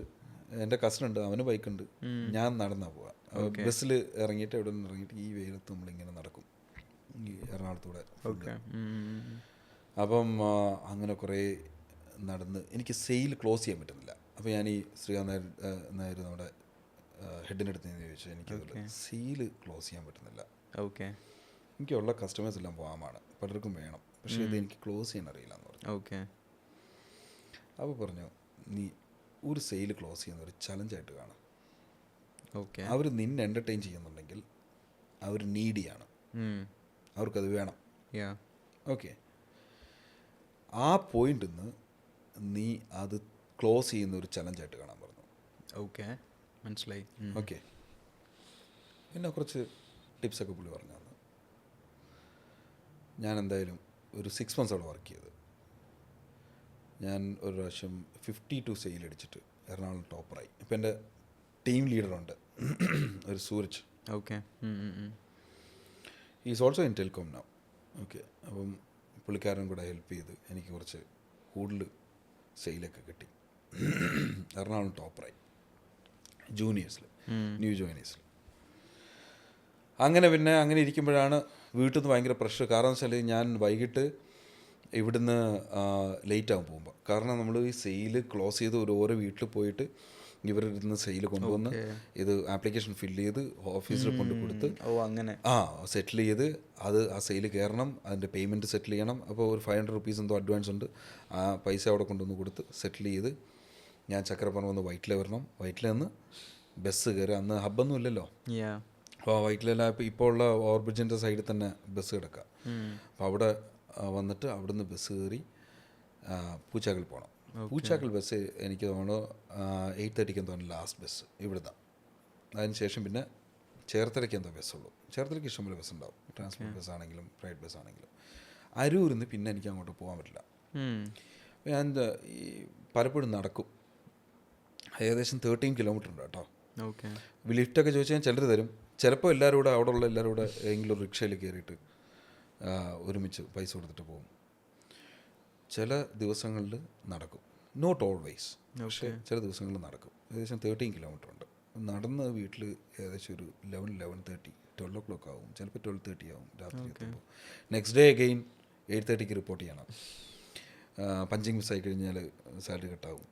എൻ്റെ കസിനുണ്ട്, അവന് ബൈക്കുണ്ട്, ഞാൻ നടന്നാ പോവുക. ബസ്സിൽ ഇറങ്ങിയിട്ട് എവിടെ നിന്ന് ഇറങ്ങിയിട്ട് ഈ വെയിലത്ത് നമ്മളിങ്ങനെ നടക്കും ഈ എറണാകുളത്തൂടെ. അപ്പം അങ്ങനെ കുറേ നടന്ന് എനിക്ക് സെയിൽ ക്ലോസ് ചെയ്യാൻ പറ്റുന്നില്ല. അപ്പോൾ ഞാൻ ഈ ശ്രീകാന്ത് നായർ നമ്മുടെ ഹെഡിൻ്റെ അടുത്ത് നിന്ന് ചോദിച്ചു, എനിക്കതുപോലെ സെയിൽ ക്ലോസ് ചെയ്യാൻ പറ്റുന്നില്ല. ഓക്കെ. എനിക്കുള്ള കസ്റ്റമേഴ്സ് എല്ലാം പോകാമാണ്, പലർക്കും വേണം, പക്ഷേ ഇത് എനിക്ക് ക്ലോസ് ചെയ്യാൻ അറിയില്ല എന്ന് പറഞ്ഞു. ഓക്കെ. അപ്പോൾ പറഞ്ഞു, നീ ഒരു സെയിൽ ക്ലോസ് ചെയ്യുന്ന ഒരു ചലഞ്ചായിട്ട് കാണും. ഓക്കെ. അവർ നിന്നെ എൻ്റർടൈൻ ചെയ്യുന്നുണ്ടെങ്കിൽ അവർ നീഡിയാണ്, അവർക്കത് വേണം. ഓക്കെ, ആ പോയിന്റിൽ നിന്ന് നീ അത് ക്ലോസ് ചെയ്യുന്ന ഒരു ചലഞ്ചായിട്ട് കാണാൻ പറഞ്ഞു. ഓക്കെ, മനസ്സിലായി. ഓക്കെ, പിന്നെ കുറച്ച് ടിപ്സൊക്കെ പുള്ളി പറഞ്ഞു തന്നു. ഞാൻ എന്തായാലും ഒരു 6 months അവിടെ വർക്ക് ചെയ്ത് ഞാൻ ഒരു പ്രാവശ്യം 52 സെയിൽ അടിച്ചിട്ട് എറണാകുളം ടോപ്പറായി. ഇപ്പം എൻ്റെ ടീം ലീഡറുണ്ട്, ഒരു Sooraj. Okay. Is also in telecom now. Okay, അപ്പം പുള്ളിക്കാരൻ കൂടെ ഹെൽപ്പ് ചെയ്ത് എനിക്ക് കുറച്ച് കൂടുതൽ സെയിലൊക്കെ കിട്ടി. എറണാകുളം ടോപ്പറായി ജൂനിയേഴ്സിൽ, ന്യൂ ജോയിനേഴ്സിൽ. അങ്ങനെ ഇരിക്കുമ്പോഴാണ് വീട്ടിൽ നിന്ന് ഭയങ്കര പ്രഷർ. കാരണം വെച്ചാൽ ഞാൻ വൈകിട്ട് ഇവിടുന്ന് ലേറ്റാകും പോകുമ്പോൾ. കാരണം നമ്മൾ ഈ സെയിൽ ക്ലോസ് ചെയ്ത് ഓരോ വീട്ടിൽ പോയിട്ട് ഇവരുടെ നിന്ന് സെയിൽ കൊണ്ടുവന്ന് ഇത് ആപ്ലിക്കേഷൻ ഫില്ല് ചെയ്ത് ഓഫീസിൽ കൊണ്ട് കൊടുത്ത് അങ്ങനെ സെറ്റിൽ ചെയ്ത് അത് ആ സെയിൽ കയറണം, അതിൻ്റെ പേയ്മെൻറ്റ് സെറ്റിൽ ചെയ്യണം. അപ്പോൾ ഒരു 500 rupees എന്തോ അഡ്വാൻസ് ഉണ്ട്, ആ പൈസ അവിടെ കൊണ്ടുവന്ന് കൊടുത്ത് സെറ്റിൽ ചെയ്ത് ഞാൻ ചക്കരപ്പറമ്പ് വന്ന് വൈറ്റില വരണം. വൈറ്റില നിന്ന് ബസ് കയറി, അന്ന് ഹബ്ബൊന്നും ഇല്ലല്ലോ. അപ്പോൾ വൈറ്റിലെല്ലാം ഇപ്പോൾ ഉള്ള ഓവർബ്രിഡ്ജിൻ്റെ സൈഡിൽ തന്നെ ബസ് കിടക്കുക. അപ്പോൾ അവിടെ വന്നിട്ട് അവിടുന്ന് ബസ് കയറി പൂച്ചാക്കൽ പോകണം. പൂച്ചാക്കൽ ബസ് എനിക്ക് തോന്നുന്നു 8:30 തോന്നുന്നു ലാസ്റ്റ് ബസ് ഇവിടുന്ന്. അതിനുശേഷം പിന്നെ ചേർത്തലയ്ക്ക് എന്തോ ബസ്സുള്ളൂ. ചേർത്തലയ്ക്ക് ഇഷ്ടംപോലെ ബസ് ഉണ്ടാവും, ട്രാൻസ്പോർട്ട് ബസ് ആണെങ്കിലും പ്രൈവറ്റ് ബസ് ആണെങ്കിലും. അരൂരിൽ നിന്ന് പിന്നെ എനിക്ക് അങ്ങോട്ട് പോകാൻ പറ്റില്ല. ഞാൻ ഈ പലപ്പോഴും നടക്കും. ഏകദേശം 13 kilometer ഉണ്ട് കേട്ടോ. ലിഫ്റ്റൊക്കെ ചോദിച്ചാൽ ചിലർ തരും, ചിലപ്പോൾ എല്ലാവരും കൂടെ അവിടെ ഉള്ള എല്ലാവരും കൂടെ ഏതെങ്കിലും ഒരു റിക്ഷയിൽ കയറിയിട്ട് ഒരുമിച്ച് പൈസ കൊടുത്തിട്ട് പോകും. ചില ദിവസങ്ങളിൽ നടക്കും, നോട്ട് ഓൾവേസ്, പക്ഷേ ചില ദിവസങ്ങളിൽ നടക്കും. ഏകദേശം 13 കിലോമീറ്റർ ഉണ്ട്. നടന്ന് വീട്ടിൽ ഏകദേശം ഒരു 11:30 12 o'clock ആവും, ചിലപ്പോൾ 12:30 ആവും രാത്രി എത്തുമ്പോൾ. നെക്സ്റ്റ് ഡേ അഗെയിൻ 8:30 റിപ്പോർട്ട് ചെയ്യണം. പഞ്ചിങ് മിസ്സായി കഴിഞ്ഞാൽ സാലറി കട്ടാവും,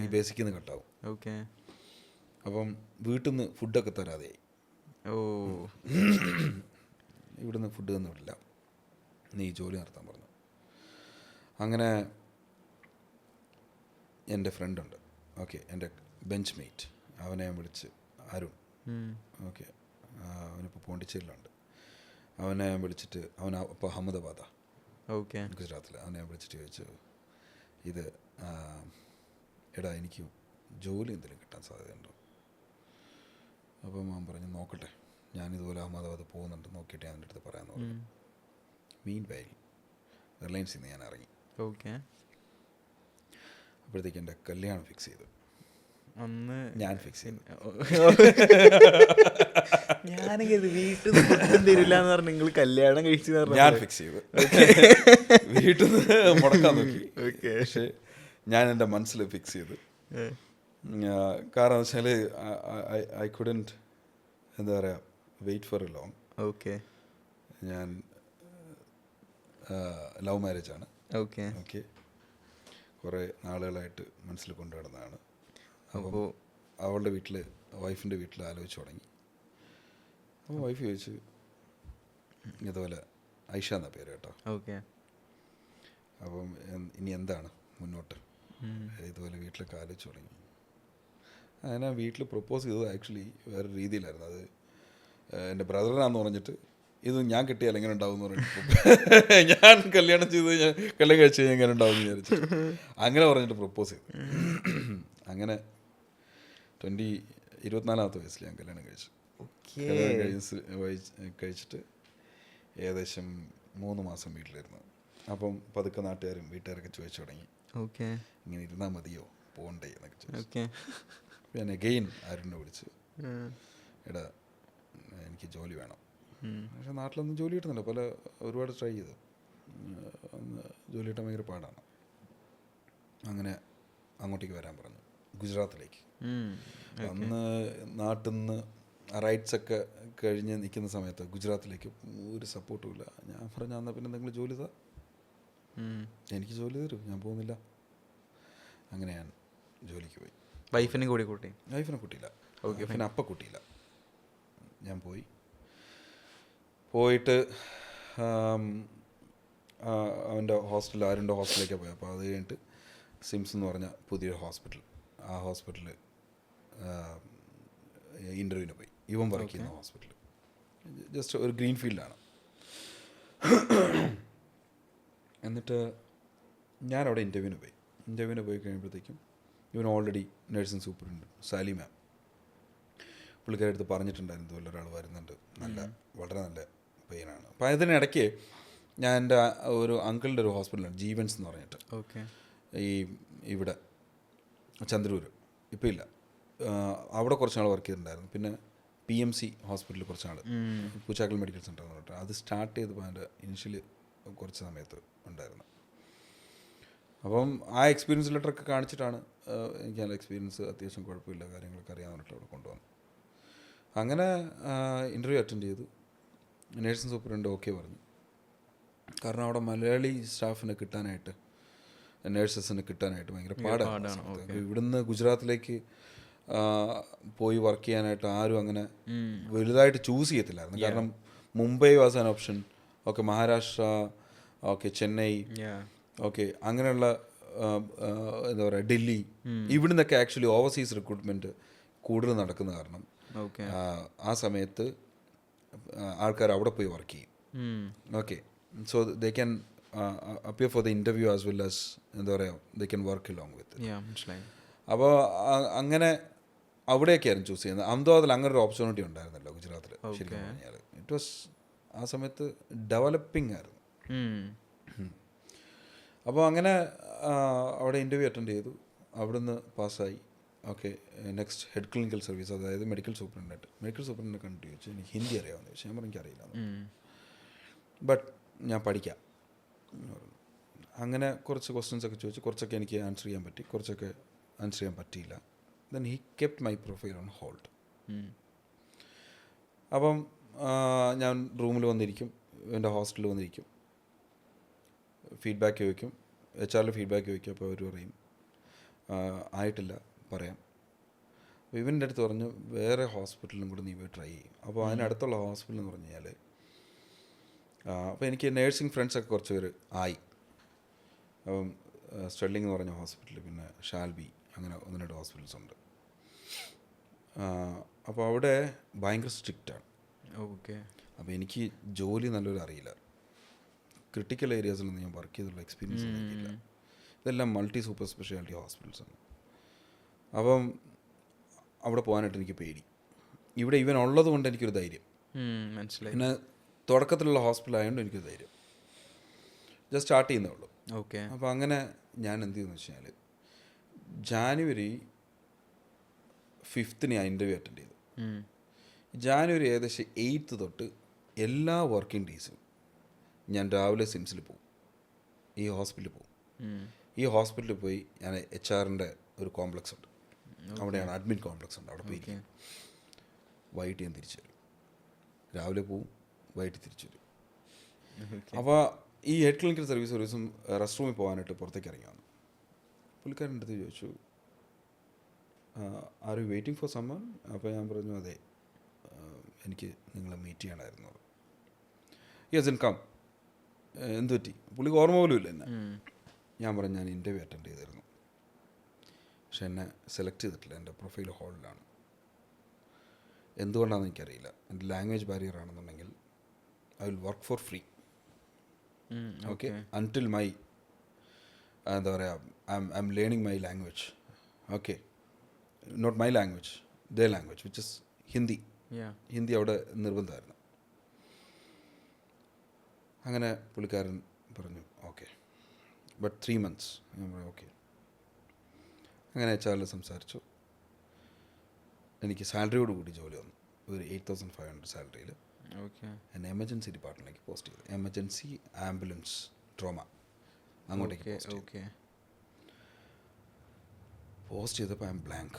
ഈ ബേസിക്കിൽ നിന്ന് കട്ടാവും. അപ്പം വീട്ടിൽ നിന്ന് ഫുഡൊക്കെ തരാതെയായി. ഇവിടുന്ന് ഫുഡ് ഒന്നും ഇല്ല, നീ ജോലി നടത്താൻ പറഞ്ഞു. അങ്ങനെ എൻ്റെ ഫ്രണ്ടുണ്ട്, ഓക്കെ, എൻ്റെ ബെഞ്ച് മേറ്റ്, അവനെ ഞാൻ വിളിച്ച്, അരുൺ, ഓക്കെ, അവനിപ്പോൾ പോണ്ടിച്ചേരിയിലുണ്ട്. അവനെ ഞാൻ വിളിച്ചിട്ട്, അവൻ ഇപ്പോൾ അഹമ്മദാബാദാണ്, ഗുജറാത്തിൽ. അവനെ ഞാൻ വിളിച്ചിട്ട് ചോദിച്ചു, ഇത് എടാ എനിക്ക് ജോലി എന്തെങ്കിലും കിട്ടാൻ സാധ്യതയുണ്ടോ? അപ്പം അവൻ പറഞ്ഞു, നോക്കട്ടെ, ഞാനിതുപോലെ അഹമ്മദാബാദ് പോകുന്നുണ്ട്, നോക്കിയിട്ട് ഞാൻ എൻ്റെ അടുത്ത് പറയാമെന്ന് പറഞ്ഞു. മീൻ വൈൽ റിലയൻസിൽ നിന്ന് ഞാൻ ഇറങ്ങി. അപ്പോഴത്തേക്ക് എൻ്റെ കല്യാണം ഫിക്സ് ചെയ്തു. അന്ന് ഞാൻ ഫിക്സ് ചെയ്തു. ഞാനെങ്കിൽ വീട്ടിൽ തരില്ല എന്ന് പറഞ്ഞു, നിങ്ങൾ കല്യാണം കഴിച്ചു. ഞാൻ ഫിക്സ് ചെയ്തു, വീട്ടിൽ നിന്ന് മുടക്കാൻ നോക്കി, പക്ഷേ ഞാൻ എൻ്റെ മനസ്സിൽ ഫിക്സ് ചെയ്തു. കാരണം എന്ന് വെച്ചാൽ ഐ കുഡൻറ്റ്, എന്താ പറയുക, വെയിറ്റ് ഫോർ എ ലോങ്. ഞാൻ ലവ് മാരേജാണ്. ഓക്കെ, കുറേ നാളുകളായിട്ട് മനസ്സിൽ കൊണ്ടു നടന്നതാണ്. അപ്പോൾ അവളുടെ വീട്ടിൽ, വൈഫിൻ്റെ വീട്ടിൽ ആലോചിച്ച് തുടങ്ങി. അപ്പോൾ വൈഫ് ചോദിച്ചു, ഇതുപോലെ ഐഷ എന്നാ പേര് കേട്ടോ, അപ്പം ഇനി എന്താണ് മുന്നോട്ട്? ഇതുപോലെ വീട്ടിലൊക്കെ ആലോചിച്ച് തുടങ്ങി. അങ്ങനെ വീട്ടിൽ പ്രപ്പോസ് ചെയ്തത് ആക്ച്വലി വേറെ രീതിയിലായിരുന്നു. അത് എൻ്റെ ബ്രദറിനാന്ന് പറഞ്ഞിട്ട്, ഇത് ഞാൻ കിട്ടിയാൽ എങ്ങനെ ഉണ്ടാവും എന്ന് പറഞ്ഞിട്ട്, ഞാൻ കല്യാണം കഴിച്ച് കഴിഞ്ഞാൽ എങ്ങനെ ഉണ്ടാവും എന്ന് വിചാരിച്ചു. അങ്ങനെ പറഞ്ഞിട്ട് പ്രപ്പോസ് ചെയ്തു. അങ്ങനെ 24-ാമത്തെ വയസ്സിൽ ഞാൻ കല്യാണം കഴിച്ചു. കഴിച്ചിട്ട് ഏകദേശം 3 മാസം വീട്ടിലിരുന്നു. അപ്പം പതുക്കെ നാട്ടുകാരും വീട്ടുകാരൊക്കെ ചോദിച്ചു തുടങ്ങി, ഇങ്ങനെ ഇരുന്നാൽ മതിയോ, പോകണ്ടേ എന്നൊക്കെ ചോദിച്ചു. ഞാൻ അഗെയിൻ അരുണിനെ വിളിച്ചു, എടാ എനിക്ക് ജോലി വേണം. പക്ഷേ നാട്ടിലൊന്നും ജോലി കിട്ടുന്നില്ല, ഒരുപാട് ട്രൈ ചെയ്തു, ജോലി കിട്ടാൻ ഭയങ്കര പാടാണ്. അങ്ങനെ അങ്ങോട്ടേക്ക് വരാൻ പറഞ്ഞു, ഗുജറാത്തിലേക്ക്. അന്ന് നാട്ടിൽ നിന്ന് റൈറ്റ്സൊക്കെ കഴിഞ്ഞ് നിൽക്കുന്ന സമയത്ത് ഗുജറാത്തിലേക്ക് ഒരു സപ്പോർട്ടും ഇല്ല. ഞാൻ പറഞ്ഞു, എന്നാൽ പിന്നെ എന്തെങ്കിലും ജോലി താ, എനിക്ക് ജോലി തരും, ഞാൻ പോകുന്നില്ല. അങ്ങനെ ഞാൻ ജോലിക്ക് പോയി. വൈഫിനെ കൂടി കൂട്ടി? വൈഫിനെ കൂട്ടിയില്ല, വൈഫിനെ അപ്പം കൂട്ടിയില്ല. ഞാൻ പോയിട്ട് അവൻ്റെ ഹോസ്റ്റലിൽ, ആരുൻ്റെ ഹോസ്റ്റലിലേക്കാണ് പോയി. അപ്പോൾ അത് കഴിഞ്ഞിട്ട് സിംസ് എന്ന് പറഞ്ഞ പുതിയൊരു ഹോസ്പിറ്റൽ, ആ ഹോസ്പിറ്റലിൽ ഇൻ്റർവ്യൂവിന് പോയി. ഇവൻ വർക്ക് ചെയ്യുന്ന ഹോസ്പിറ്റൽ ജസ്റ്റ് ഒരു ഗ്രീൻ ഫീൽഡാണ്. എന്നിട്ട് ഞാനവിടെ ഇൻ്റർവ്യൂവിന് പോയി കഴിയുമ്പോഴത്തേക്കും ഇവൻ ഓൾറെഡി നഴ്സിംഗ് സൂപ്പറുണ്ട് സാലി മാം, പുള്ളിക്കാരുടെ അടുത്ത് പറഞ്ഞിട്ടുണ്ടായിരുന്നു, ഇതുപോലെ ഒരാൾ വരുന്നുണ്ട്, വളരെ നല്ല പെയിനാണ്. അപ്പോൾ അതിനിടയ്ക്ക് ഞാൻ എൻ്റെ ഒരു അങ്കിളിൻ്റെ ഒരു ഹോസ്പിറ്റലാണ്, ജീവൻസ് എന്ന് പറഞ്ഞിട്ട്, ഇവിടെ ചന്ദ്രൂർ, ഇപ്പോൾ ഇല്ല, അവിടെ കുറച്ച് നാൾ വർക്ക് ചെയ്തിട്ടുണ്ടായിരുന്നു. പിന്നെ PMC ഹോസ്പിറ്റലിൽ കുറച്ച് നാൾ, പൂച്ചാക്കൽ മെഡിക്കൽ സെൻ്റർ എന്ന് പറഞ്ഞിട്ട്, അത് സ്റ്റാർട്ട് ചെയ്തപ്പോൾ അതിൻ്റെ ഇനിഷ്യൽ കുറച്ച് സമയത്ത് ഉണ്ടായിരുന്നു. അപ്പം ആ എക്സ്പീരിയൻസ് ലെറ്ററൊക്കെ കാണിച്ചിട്ടാണ് എനിക്ക് നല്ല എക്സ്പീരിയൻസ്, അത്യാവശ്യം കുഴപ്പമില്ല, കാര്യങ്ങളൊക്കെ അറിയാൻ വേണ്ടിയിട്ട് അവിടെ കൊണ്ടുവന്നു. അങ്ങനെ ഇൻ്റർവ്യൂ അറ്റൻഡ് ചെയ്തു. നേഴ്സിംഗ് സൂപ്പറിൻ്റെ ഓക്കെ പറഞ്ഞു. കാരണം അവിടെ മലയാളി സ്റ്റാഫിനെ കിട്ടാനായിട്ട്, നേഴ്സസിനെ കിട്ടാനായിട്ട് ഭയങ്കര പാടാണ്. ഇവിടുന്ന് ഗുജറാത്തിലേക്ക് പോയി വർക്ക് ചെയ്യാനായിട്ട് ആരും അങ്ങനെ വലുതായിട്ട് ചൂസ് ചെയ്യത്തില്ലായിരുന്നു. കാരണം Mumbai was an option, okay, Maharashtra, okay, Chennai, okay, അങ്ങനെയുള്ള എന്താ പറയുക, ഡൽഹി, ഇവിടുന്നൊക്കെ ആക്ച്വലി ഓവർസീസ് റിക്രൂട്ട്മെൻറ്റ് കൂടുതൽ നടക്കുന്ന കാരണം ആ സമയത്ത് ആൾക്കാർ അവിടെ പോയി വർക്ക് ചെയ്യും. Okay, so they can appear for the interview as well as, എന്താ പറയുക, they can work along with. അപ്പോൾ അങ്ങനെ അവിടെയൊക്കെയായിരുന്നു ചൂസ് ചെയ്യുന്നത്. അഹമ്മദാബാദിൽ അങ്ങനെ ഒരു ഓപ്പർച്യൂണിറ്റി ഉണ്ടായിരുന്നല്ലോ ഗുജറാത്തിൽ. ശരിക്കും പറഞ്ഞാൽ ഇറ്റ് വാസ് ആ സമയത്ത് ഡെവലപ്പിംഗ് ആയിരുന്നു. അപ്പോൾ അങ്ങനെ അവിടെ ഇൻ്റർവ്യൂ അറ്റൻഡ് ചെയ്തു, അവിടുന്ന് പാസ്സായി. Okay, next head clinical service, അതായത് മെഡിക്കൽ സൂപ്രണ്ടൻ്റ് കണ്ടു ചോദിച്ചു, എനിക്ക് ഹിന്ദി അറിയാമെന്ന് ചോദിച്ചു. ഞാൻ പറഞ്ഞു എനിക്കറിയില്ല. ബട്ട് ഞാൻ പഠിക്കാം എന്ന് പറഞ്ഞു. അങ്ങനെ കുറച്ച് ക്വസ്റ്റ്യൻസ് ഒക്കെ ചോദിച്ചു. കുറച്ചൊക്കെ എനിക്ക് ആൻസർ ചെയ്യാൻ പറ്റി, കുറച്ചൊക്കെ ആൻസർ ചെയ്യാൻ പറ്റിയില്ല. Then he kept my profile on hold. അപ്പം ഞാൻ റൂമിൽ വന്നിരിക്കും, എൻ്റെ ഹോസ്റ്റലിൽ വന്നിരിക്കും, ഫീഡ്ബാക്ക് ചോദിക്കും, HR ഫീഡ്ബാക്ക് ചോദിക്കും. അപ്പോൾ അവർ പറയും ആയിട്ടില്ല, പറയാം. അപ്പോൾ ഇവൻ്റെ അടുത്ത് പറഞ്ഞു വേറെ ഹോസ്പിറ്റലിലും കൂടെ നീ പോയി ട്രൈ ചെയ്യും. അപ്പോൾ അതിനടുത്തുള്ള ഹോസ്പിറ്റൽ എന്ന് പറഞ്ഞു കഴിഞ്ഞാൽ അപ്പോൾ എനിക്ക് നേഴ്സിംഗ് ഫ്രണ്ട്സൊക്കെ കുറച്ച് പേര് ആയി. അപ്പം സ്റ്റെർലിംഗ് എന്ന് പറഞ്ഞ ഹോസ്പിറ്റൽ, പിന്നെ ഷാൽബി, അങ്ങനെ 1-2 ഹോസ്പിറ്റൽസ് ഉണ്ട്. അപ്പോൾ അവിടെ ഭയങ്കര സ്ട്രിക്റ്റാണ്. ഓക്കെ. അപ്പോൾ എനിക്ക് ജോലി നല്ലൊരു അറിയില്ല, ക്രിട്ടിക്കൽ ഏരിയാസിലൊന്നും ഞാൻ വർക്ക് ചെയ്തിട്ടുള്ള എക്സ്പീരിയൻസ് ഒന്നും എനിക്കില്ല. ഇതെല്ലാം മൾട്ടി സൂപ്പർ സ്പെഷ്യാലിറ്റി ഹോസ്പിറ്റൽസാണ്. അപ്പം അവിടെ പോകാനായിട്ട് എനിക്ക് പേടി. ഇവിടെ ഇവൻ ഉള്ളത് കൊണ്ട് എനിക്കൊരു ധൈര്യം. മനസ്സിലായി. പിന്നെ തുടക്കത്തിലുള്ള ഹോസ്പിറ്റൽ ആയതുകൊണ്ട് എനിക്കൊരു ധൈര്യം. ജസ്റ്റ് സ്റ്റാർട്ട് ചെയ്യുന്നേ ഉള്ളൂ. ഓക്കെ. അപ്പോൾ അങ്ങനെ ഞാൻ എന്ത് ചെയ്യുമെന്ന് വെച്ച് കഴിഞ്ഞാൽ ജാനുവരി 5 ഞാൻ ഇൻ്റർവ്യൂ അറ്റൻഡ് ചെയ്തു. ജാനുവരി ഏകദേശം 8 തൊട്ട് എല്ലാ വർക്കിംഗ് ഡേയ്സും ഞാൻ രാവിലെ സിംസിൽ പോകും, ഈ ഹോസ്പിറ്റലിൽ പോകും. ഈ ഹോസ്പിറ്റലിൽ പോയി ഞാൻ HR-ൻ്റെ ഒരു കോംപ്ലക്സ് ഉണ്ട്, അവിടെയാണ് അഡ്മിറ്റ് കോംപ്ലക്സ് ഉണ്ട്, അവിടെ പോയി വൈകിട്ട് ഞാൻ തിരിച്ചു വരും. രാവിലെ പോവും, വൈകിട്ട് തിരിച്ചു വരും. അപ്പോൾ ഈ ഹെഡ് ക്ലിനിക്കൽ സർവീസ് ഒരു ദിവസം റെസ്റ്റ് റൂമിൽ പോകാനായിട്ട് പുറത്തേക്ക് ഇറങ്ങി വന്നു. പുള്ളിക്കാരൻ്റെ അടുത്ത് ചോദിച്ചു are you waiting for summon? അപ്പോൾ ഞാൻ പറഞ്ഞു അതെ, എനിക്ക് നിങ്ങളെ മീറ്റ് ചെയ്യണമായിരുന്നു. Yes in come. എന്ത് പറ്റി? പുള്ളിക്ക് ഓർമ്മ പോലും ഇല്ല എന്നെ. ഞാൻ പറഞ്ഞു ഞാൻ ഇൻ്റർവ്യൂ അറ്റൻഡ് ചെയ്തിരുന്നു, പക്ഷെ എന്നെ സെലക്ട് ചെയ്തിട്ടില്ല, എൻ്റെ പ്രൊഫൈൽ ഹോൾഡിലാണ്. എന്തുകൊണ്ടാണെന്ന് എനിക്കറിയില്ല. എൻ്റെ ലാംഗ്വേജ് ബാരിയർ ആണെന്നുണ്ടെങ്കിൽ I will work for free. Okay, until my എന്താ പറയുക, I am learning my language. Okay, not my language, the language which is Hindi. Hindi അവിടെ നിർബന്ധമായിരുന്നു. അങ്ങനെ പുള്ളിക്കാരൻ പറഞ്ഞു ഓക്കെ, ബട്ട് 3 months. ഞാൻ പറഞ്ഞു ഓക്കെ. അങ്ങനെ HR സംസാരിച്ചു. എനിക്ക് സാലറിയോട് കൂടി ജോലി വന്നു, ഒരു 8,500 സാലറിയിൽ. ഓക്കെ. എന്നെ എമർജൻസി ഡിപ്പാർട്ട്മെൻറ്റിലേക്ക് പോസ്റ്റ് ചെയ്തു. എമർജൻസി ആംബുലൻസ് ട്രോമ അങ്ങോട്ടേക്ക് പോസ്റ്റ് ചെയ്തപ്പോൾ I M blank.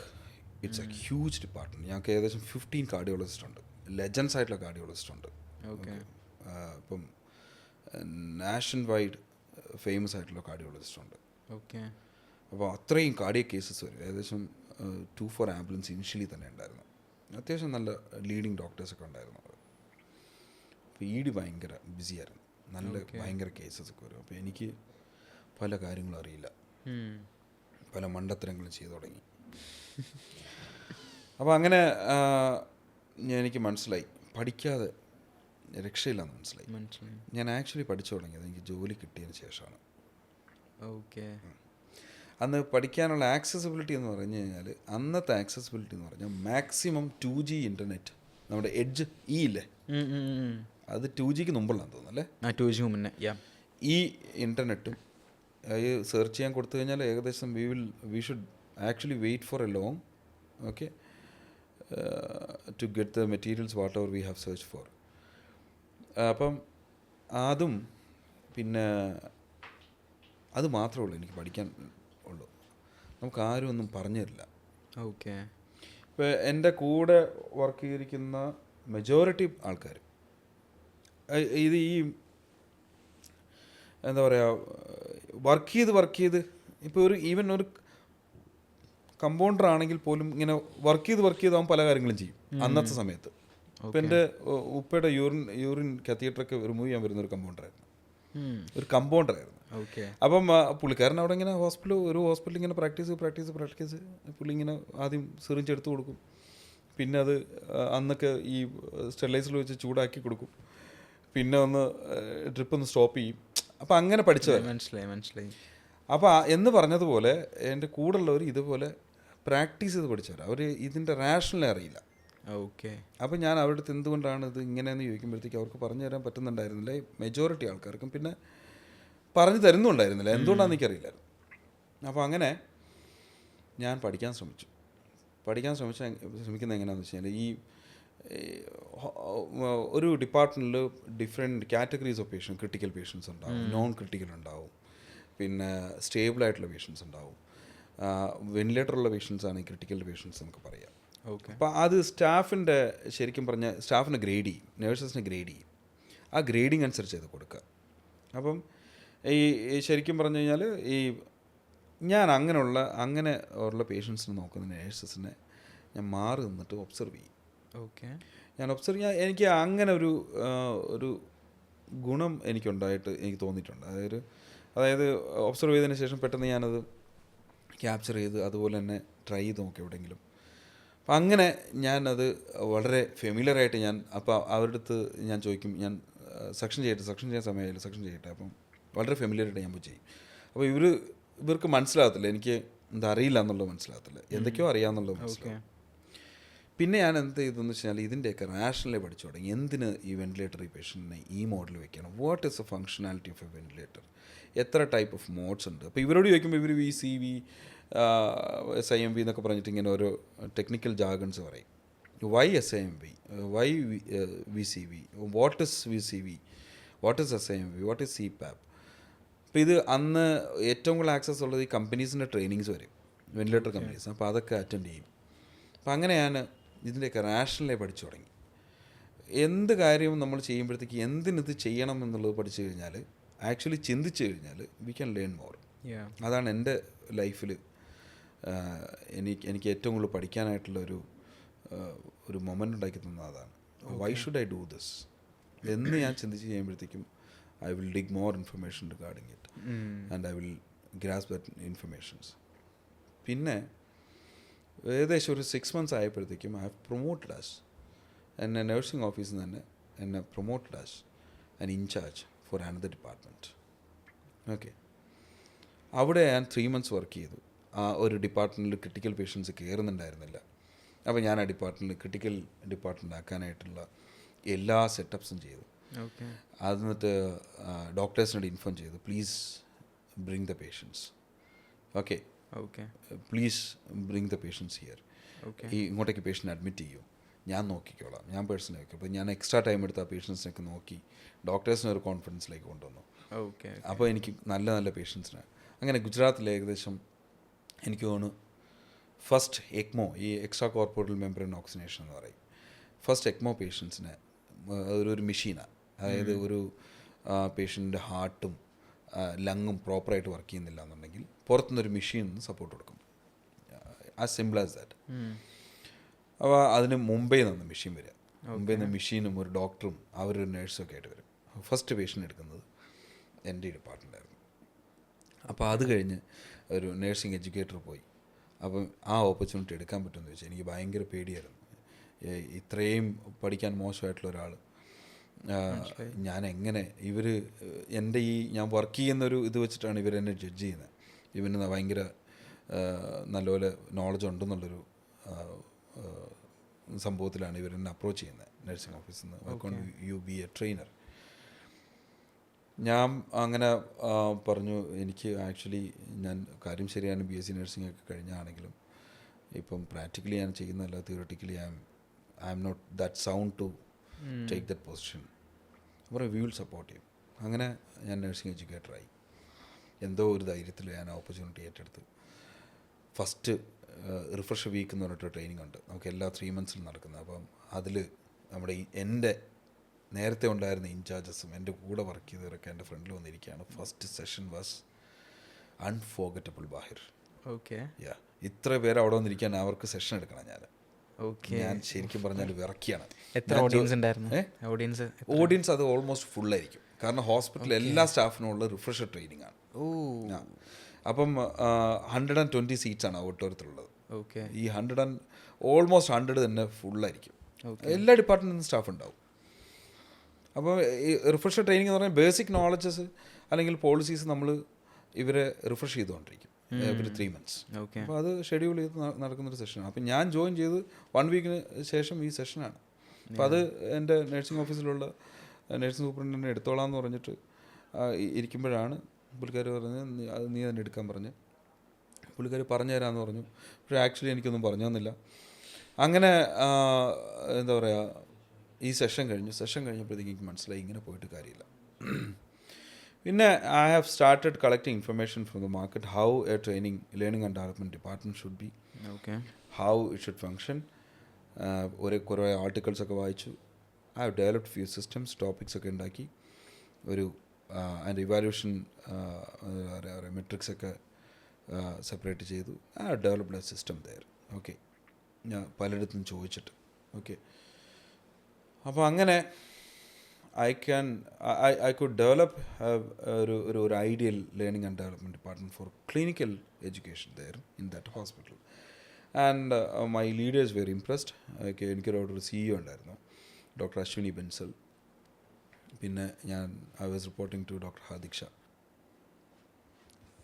It's a huge department. ഞങ്ങൾക്ക് ഏകദേശം 15 കാർഡിയോളജിസ്റ്റ് ഉണ്ട്, ലെജൻസ് ആയിട്ടുള്ള കാർഡിയോളജിസ്റ്റ് ഉണ്ട്. ഓക്കെ. ഇപ്പം നാഷൻ വൈഡ് ഫേമസ് ആയിട്ടുള്ള കാർഡിയോളജിസ്റ്റ് ഉണ്ട്. ഓക്കെ. അപ്പോൾ അത്രയും കാർഡിയക് കേസസ് വരും. ഏകദേശം 2-4 ആംബുലൻസ് ഇനിഷ്യലി തന്നെ ഉണ്ടായിരുന്നു. അത്യാവശ്യം നല്ല ലീഡിങ് ഡോക്ടേഴ്സൊക്കെ ഉണ്ടായിരുന്നു. അപ്പോൾ ഭയങ്കര ബിസിയായിരുന്നു, നല്ല ഭയങ്കര കേസസ് ഒക്കെ വരും. അപ്പോൾ എനിക്ക് പല കാര്യങ്ങളും അറിയില്ല, പല മണ്ടത്തരങ്ങളും ചെയ്തു തുടങ്ങി. അപ്പോൾ അങ്ങനെ എനിക്ക് മനസ്സിലായി പഠിക്കാതെ രക്ഷയില്ലെന്ന് മനസ്സിലായി. ഞാൻ ആക്ച്വലി പഠിച്ചു തുടങ്ങിയത് എനിക്ക് ജോലി കിട്ടിയതിന് ശേഷമാണ്. ഓക്കെ. അന്ന് പഠിക്കാനുള്ള ആക്സസിബിലിറ്റി എന്ന് പറഞ്ഞു കഴിഞ്ഞാൽ, അന്നത്തെ ആക്സസിബിലിറ്റി എന്ന് പറഞ്ഞാൽ മാക്സിമം 2G ഇൻ്റർനെറ്റ്, നമ്മുടെ എഡ്ജ് ഇല്ലേ, അത് 2Gക്ക് മുമ്പുള്ളതെന്ന് തോന്നുന്നല്ലേ, 2G മുന്നേ. ഈ ഇൻ്റർനെറ്റും സെർച്ച് ചെയ്യാൻ കൊടുത്തു കഴിഞ്ഞാൽ ഏകദേശം we should actually wait for a long, okay, to get the materials whatever we have search for. അപ്പം അതും പിന്നെ അത് മാത്രമേ ഉള്ളൂ എനിക്ക് പഠിക്കാൻ ഉള്ളൂ. നമുക്ക് ആരും ഒന്നും പറഞ്ഞു തരില്ല. ഓക്കെ. ഇപ്പോൾ എൻ്റെ കൂടെ വർക്ക് ചെയ്തിരിക്കുന്ന മെജോറിറ്റി ആൾക്കാർ ഇത് ഈ എന്താ പറയുക, വർക്ക് ചെയ്ത് ഇപ്പോൾ ഈവൻ ഒരു കമ്പൗണ്ടർ ആണെങ്കിൽ പോലും ഇങ്ങനെ വർക്ക് ചെയ്ത് അവൻ പല കാര്യങ്ങളും ചെയ്യും അന്നത്തെ സമയത്ത്. ഇപ്പം എൻ്റെ ഉപ്പയുടെ യൂറിൻ കത്തീറ്ററൊക്കെ റിമൂവ് ചെയ്യാൻ വരുന്ന ഒരു കമ്പൗണ്ടറായിരുന്നു. അപ്പം പുള്ളിക്കാരൻ അവിടെ ഇങ്ങനെ ഒരു ഹോസ്പിറ്റലിൽ ഇങ്ങനെ പ്രാക്ടീസ് പുള്ളി ഇങ്ങനെ ആദ്യം സിറിഞ്ച് എടുത്ത് കൊടുക്കും, പിന്നെ അത് അന്നൊക്കെ ഈ സ്റ്റെറിലൈസറിൽ വെച്ച് ചൂടാക്കി കൊടുക്കും, പിന്നെ ഒന്ന് ഡ്രിപ്പ് ഒന്ന് സ്റ്റോപ്പ് ചെയ്യും. അപ്പം അങ്ങനെ പഠിച്ചത്. മനസ്സിലായി. അപ്പോൾ എന്ന് പറഞ്ഞതുപോലെ എൻ്റെ കൂടെയുള്ളവർ ഇതുപോലെ പ്രാക്ടീസ് ചെയ്ത് പഠിച്ചവർ, അവർ ഇതിൻ്റെ റാഷണലേ അറിയില്ല. ഓക്കെ. അപ്പോൾ ഞാൻ അവരുടെ അടുത്ത് എന്തുകൊണ്ടാണ് ഇത് ഇങ്ങനെയെന്ന് ചോദിക്കുമ്പോഴത്തേക്ക് അവർക്ക് പറഞ്ഞു തരാൻ പറ്റുന്നുണ്ടായിരുന്നില്ല, മെജോറിറ്റി ആൾക്കാർക്കും. പിന്നെ പറഞ്ഞു തരുന്നുണ്ടായിരുന്നില്ല, എന്തുകൊണ്ടാണെന്ന് എനിക്കറിയില്ലായിരുന്നു. അപ്പോൾ അങ്ങനെ ഞാൻ പഠിക്കാൻ ശ്രമിക്കുന്നത് എങ്ങനെയാണെന്ന് വെച്ച് കഴിഞ്ഞാൽ, ഈ ഒരു ഡിപ്പാർട്ട്മെൻറ്റിൽ different categories of patient, critical patients ഉണ്ടാവും, നോൺ ക്രിട്ടിക്കൽ ഉണ്ടാവും, പിന്നെ സ്റ്റേബിളായിട്ടുള്ള പേഷ്യൻസ് ഉണ്ടാവും, വെന്റിലേറ്ററുള്ള പേഷ്യൻസ് ആണ് ക്രിട്ടിക്കൽ പേഷ്യൻസ് നമുക്ക് പറയാം. ഓക്കെ. അപ്പോൾ അത് സ്റ്റാഫിൻ്റെ ശരിക്കും പറഞ്ഞാൽ സ്റ്റാഫിനെ ഗ്രേഡ് ചെയ്യും, നേഴ്സസിനെ ഗ്രേഡ് ചെയ്യും. ആ ഗ്രേഡിങ് അനുസരിച്ച് അത് കൊടുക്കുക. അപ്പം ഈ ശരിക്കും പറഞ്ഞു കഴിഞ്ഞാൽ ഞാൻ അങ്ങനെ ഉള്ള പേഷ്യൻസിനെ നോക്കുന്ന നേഴ്സസിനെ ഞാൻ മാറി നിന്നിട്ട് ഒബ്സർവ് ചെയ്യും. ഓക്കെ. ഞാൻ ഒബ്സർവ് ചെയ്യാൻ എനിക്ക് അങ്ങനെ ഒരു ഗുണം എനിക്കുണ്ടായിട്ട് എനിക്ക് തോന്നിയിട്ടുണ്ട്. അതായത് ഒബ്സർവ് ചെയ്തതിന് ശേഷം പെട്ടെന്ന് ഞാനത് ക്യാപ്ചർ ചെയ്ത് അതുപോലെ തന്നെ ട്രൈ ചെയ്ത് നോക്കി എവിടെയെങ്കിലും. അപ്പം അങ്ങനെ ഞാനത് വളരെ ഫെമിലിയറായിട്ട് അപ്പോൾ അവരുടെ അടുത്ത് ഞാൻ ചോദിക്കും, ഞാൻ സെക്ഷൻ ചെയ്യാൻ സമയമായില്ല, സെക്ഷൻ ചെയ്യട്ടെ. അപ്പം വളരെ ഫെമിലിയറായിട്ട് ഞാൻ പോയി ചെയ്യും. അപ്പോൾ ഇവർക്ക് മനസ്സിലാകത്തില്ല, എനിക്ക് എന്താ അറിയില്ല എന്നുള്ളത് മനസ്സിലാകത്തില്ല, എന്തൊക്കെയോ അറിയാമെന്നുള്ളത് മനസ്സിലാവും. പിന്നെ ഞാൻ എന്ത് ചെയ്തെന്ന് വെച്ചാൽ ഇതിൻ്റെയൊക്കെ റാഷണലി പഠിച്ചു തുടങ്ങി. എന്തിന് ഈ വെന്റിലേറ്റർ പേഷ്യൻറ്റിനെ ഈ മോഡിൽ വെക്കണം, what is A functionality of A ventilator, എത്ര ടൈപ്പ് ഓഫ് മോഡ്സ് ഉണ്ട്. അപ്പോൾ ഇവരോട് ചോദിക്കുമ്പോൾ ഇവർ VCV SIMV എന്നൊക്കെ പറഞ്ഞിട്ട് ഇങ്ങനെ ഓരോ ടെക്നിക്കൽ ജാഗൺസ് പറയും. Why SIMV, why VCV, what is VCV, what is SIMV, what is CPAP. അപ്പോൾ ഇത് അന്ന് ഏറ്റവും കൂടുതൽ ആക്സസ് ഉള്ളത് ഈ കമ്പനീസിൻ്റെ ട്രെയിനിങ്സ് വരും, വെന്റിലേറ്റർ കമ്പനീസ്. അപ്പോൾ അതൊക്കെ അറ്റൻഡ് ചെയ്യും. അപ്പം അങ്ങനെ ഞാൻ ഇതിൻ്റെയൊക്കെ റാഷണലായി പഠിച്ചു തുടങ്ങി. എന്ത് കാര്യവും നമ്മൾ ചെയ്യുമ്പോഴത്തേക്ക് എന്തിനിത് ചെയ്യണം എന്നുള്ളത് പഠിച്ചു കഴിഞ്ഞാൽ, ആക്ച്വലി ചിന്തിച്ചു കഴിഞ്ഞാൽ വി ക്യാൻ ലേൺ മോർ. അതാണ് എൻ്റെ ലൈഫിൽ എനിക്ക് ഏറ്റവും കൂടുതൽ പഠിക്കാനായിട്ടുള്ള ഒരു മൊമെൻ്റ് ഉണ്ടാക്കി തന്നത് അതാണ്. Why should I do this എന്ന് ഞാൻ ചിന്തിച്ച് ചെയ്യുമ്പോഴത്തേക്കും I will dig more information regarding it and I will grasp that informations. പിന്നെ ഏകദേശം ഒരു 6 months ആയപ്പോഴത്തേക്കും ഐ ഹാവ് പ്രൊമോട്ടഡ് ആസ്, എന്നെ നഴ്സിംഗ് ഓഫീസിൽ നിന്ന് തന്നെ എന്നെ promoted as an incharge for another department. Okay. അവിടെ ഞാൻ 3 months വർക്ക് ചെയ്തു. ആ ഒരു ഡിപ്പാർട്ട്മെൻറ്റിൽ ക്രിട്ടിക്കൽ പേഷ്യൻസ് കയറുന്നുണ്ടായിരുന്നില്ല. അപ്പോൾ ഞാൻ ആ ക്രിട്ടിക്കൽ ഡിപ്പാർട്ട്മെൻറ്റ് ആക്കാനായിട്ടുള്ള എല്ലാ സെറ്റപ്സും ചെയ്തു. ഓക്കെ. എന്നിട്ട് ഡോക്ടേഴ്സിനോട് ഇൻഫോം ചെയ്തു, please bring the patients. Okay, okay, please bring the patients here. Okay. ഇങ്ങോട്ടേക്ക് പേഷ്യൻ്റ് അഡ്മിറ്റ് ചെയ്യൂ, ഞാൻ നോക്കിക്കോളാം, ഞാൻ പേഴ്സണൽ നോക്കി. അപ്പോൾ ഞാൻ എക്സ്ട്രാ ടൈം എടുത്ത് ആ പേഷ്യൻസിനൊക്കെ നോക്കി ഡോക്ടേഴ്സിനെ ഒരു കോൺഫിഡൻസിലേക്ക് കൊണ്ടുവന്നു. ഓക്കെ. അപ്പോൾ എനിക്ക് നല്ല പേഷ്യൻസിനെ അങ്ങനെ ഗുജറാത്തിൽ ഏകദേശം എനിക്ക് തോന്നുന്നു ഫസ്റ്റ് ECMO, ഈ എക്സ്ട്രാ കോർപ്പോറൽ മെംബ്രെയിൻ ഓക്സിജനേഷൻ എന്ന് പറയും, ഫസ്റ്റ് ECMO പേഷ്യൻസിനെ ഒരു മെഷീനാണ്. അതായത് ഒരു പേഷ്യൻ്റെ ഹാർട്ടും ലങ്ങും പ്രോപ്പറായിട്ട് വർക്ക് ചെയ്യുന്നില്ല എന്നുണ്ടെങ്കിൽ പുറത്തുനിന്നൊരു മെഷീൻ സപ്പോർട്ട് കൊടുക്കും. As simple as that. അപ്പോൾ അതിന് മുംബൈയിൽ നിന്ന് മെഷീൻ വരിക, മുംബൈയിൽ നിന്ന് മെഷീനും ഒരു ഡോക്ടറും അവരൊരു നേഴ്സും ഒക്കെ ആയിട്ട് വരും. ഫസ്റ്റ് പേഷ്യൻ്റ് എടുക്കുന്നത് എൻ്റെ ഡിപ്പാർട്ട്മെൻറ്റായിരുന്നു. അപ്പോൾ അത് കഴിഞ്ഞ് ഒരു നേഴ്സിംഗ് എഡ്യൂക്കേറ്റർ പോയി. അപ്പം ആ ഓപ്പർച്യൂണിറ്റി എടുക്കാൻ പറ്റുമെന്ന് ചോദിച്ചാൽ എനിക്ക് ഭയങ്കര പേടിയായിരുന്നു. ഇത്രയും പഠിക്കാൻ മോശമായിട്ടുള്ള ഒരാൾ ഞാൻ എങ്ങനെ എൻ്റെ ഞാൻ വർക്ക് ചെയ്യുന്നൊരു ഇത് വെച്ചിട്ടാണ് ഇവരെന്നെ ജഡ്ജ് ചെയ്യുന്നത്. ഇവന് ഭയങ്കര നല്ലപോലെ നോളജ് ഉണ്ടെന്നുള്ളൊരു സംഭവത്തിലാണ് ഇവരെന്നെ അപ്രോച്ച് ചെയ്യുന്നത് നഴ്സിംഗ് ഓഫീസിൽ നിന്ന്. Why can't you be a trainer. ഞാൻ അങ്ങനെ പറഞ്ഞു, എനിക്ക് ആക്ച്വലി ഞാൻ കാര്യം ശരിയാണ്, BSc നഴ്സിംഗ് ഒക്കെ കഴിഞ്ഞാണെങ്കിലും ഇപ്പം പ്രാക്ടിക്കലി ഞാൻ ചെയ്യുന്നതല്ല, theoretically I am not that sound to take that position. അപ്പോൾ വി വിൽ സപ്പോർട്ട് ചെയ്യും. അങ്ങനെ ഞാൻ നഴ്സിംഗ് എഡ്യൂക്കേറ്ററായി. എന്തോ ഒരു ധൈര്യത്തിൽ ഞാൻ ഓപ്പർച്യൂണിറ്റി ഏറ്റെടുത്ത്. ഫസ്റ്റ് റിഫ്രഷ് വീക്ക് എന്ന് പറഞ്ഞിട്ട് ട്രെയിനിങ് ഉണ്ട് നമുക്ക് എല്ലാ 3 months നടക്കുന്നത്. അപ്പം അതിൽ നമ്മുടെ എൻ്റെ നേരത്തെ ഉണ്ടായിരുന്ന ഇൻചാർജസും എൻ്റെ കൂടെ വർക്ക് ചെയ്തവരൊക്കെ എൻ്റെ ഫ്രണ്ടിൽ വന്നിരിക്കുകയാണ്. First session was unforgettable Bahir. Okay. ഇത്ര പേര് അവിടെ വന്നിരിക്കാൻ അവർക്ക് സെഷൻ എടുക്കണം. ഞാൻ ശരിക്കും പറഞ്ഞാൽ വിറക്കിയാണ്. എത്ര ഓഡിയൻസ് ഉണ്ടായിരുന്നു? ഓഡിയൻസ് അത് ഓൾമോസ്റ്റ് ഫുള്ളായിരിക്കും. കാരണം ഹോസ്പിറ്റലിൽ എല്ലാ സ്റ്റാഫിനും ഉള്ള റിഫ്രഷർ ട്രെയിനിങ് ആണ്. അപ്പം 120 സീറ്റ്സാണ് ഓഡിറ്റോറിയത്തിലുള്ളത്. ഈ ഓൾമോസ്റ്റ് 100 തന്നെ ഫുള്ളായിരിക്കും. എല്ലാ ഡിപ്പാർട്ട്മെൻറ്റിൽ സ്റ്റാഫ് ഉണ്ടാവും. അപ്പോൾ ഈ റിഫ്രഷർ ട്രെയിനിങ് എന്ന് പറഞ്ഞാൽ ബേസിക് നോളജസ് അല്ലെങ്കിൽ പോളിസീസ് നമ്മൾ ഇവരെ റിഫ്രഷ് ചെയ്തുകൊണ്ടിരിക്കും എവറി 3 months. അപ്പോൾ അത് ഷെഡ്യൂൾ ചെയ്ത് നടക്കുന്നൊരു സെഷനാണ്. അപ്പം ഞാൻ ജോയിൻ ചെയ്ത് 1 weekന് ശേഷം ഈ സെഷനാണ്. അപ്പോൾ അത് എൻ്റെ നഴ്സിംഗ് ഓഫീസിലുള്ള നഴ്സിംഗ് സൂപ്രണ്ടിനെ എടുത്തോളാം എന്ന് പറഞ്ഞിട്ട് ഇരിക്കുമ്പോഴാണ് പുള്ളിക്കാർ പറഞ്ഞ് അത് നീ തന്നെ എടുക്കാൻ പറഞ്ഞ്. പുള്ളിക്കാർ പറഞ്ഞു തരാമെന്ന് പറഞ്ഞു. പക്ഷേ ആക്ച്വലി എനിക്കൊന്നും പറഞ്ഞു തന്നില്ല. അങ്ങനെ എന്താ പറയുക, ഈ സെഷൻ കഴിഞ്ഞപ്പോഴത്തേക്ക് എനിക്ക് മനസ്സിലായി ഇങ്ങനെ പോയിട്ട് കാര്യമില്ല. പിന്നെ I have started collecting information from the market, how a learning and development department should be, okay. How it should function. കുറേ ആർട്ടിക്കിൾസൊക്കെ വായിച്ചു. I have developed few systems, topics ഒക്കെ ഉണ്ടാക്കി, ഒരു അതിൻ്റെ ഇവാലുവേഷൻ മെട്രിക്സ് ഒക്കെ സെപ്പറേറ്റ് ചെയ്തു. I have developed a system there. Okay, ഞാൻ പലയിടത്തും ചോദിച്ചിട്ട്. ഓക്കെ, അപ്പോൾ അങ്ങനെ I could develop ഒരു ideal learning and development department for clinical education there in that hospital. And my leaders very impressed. Okay, എനിക്കൊരു CEO ഉണ്ടായിരുന്നു, doctor Ashwini Bansal. പിന്നെ I was reporting to doctor Hardik Shah.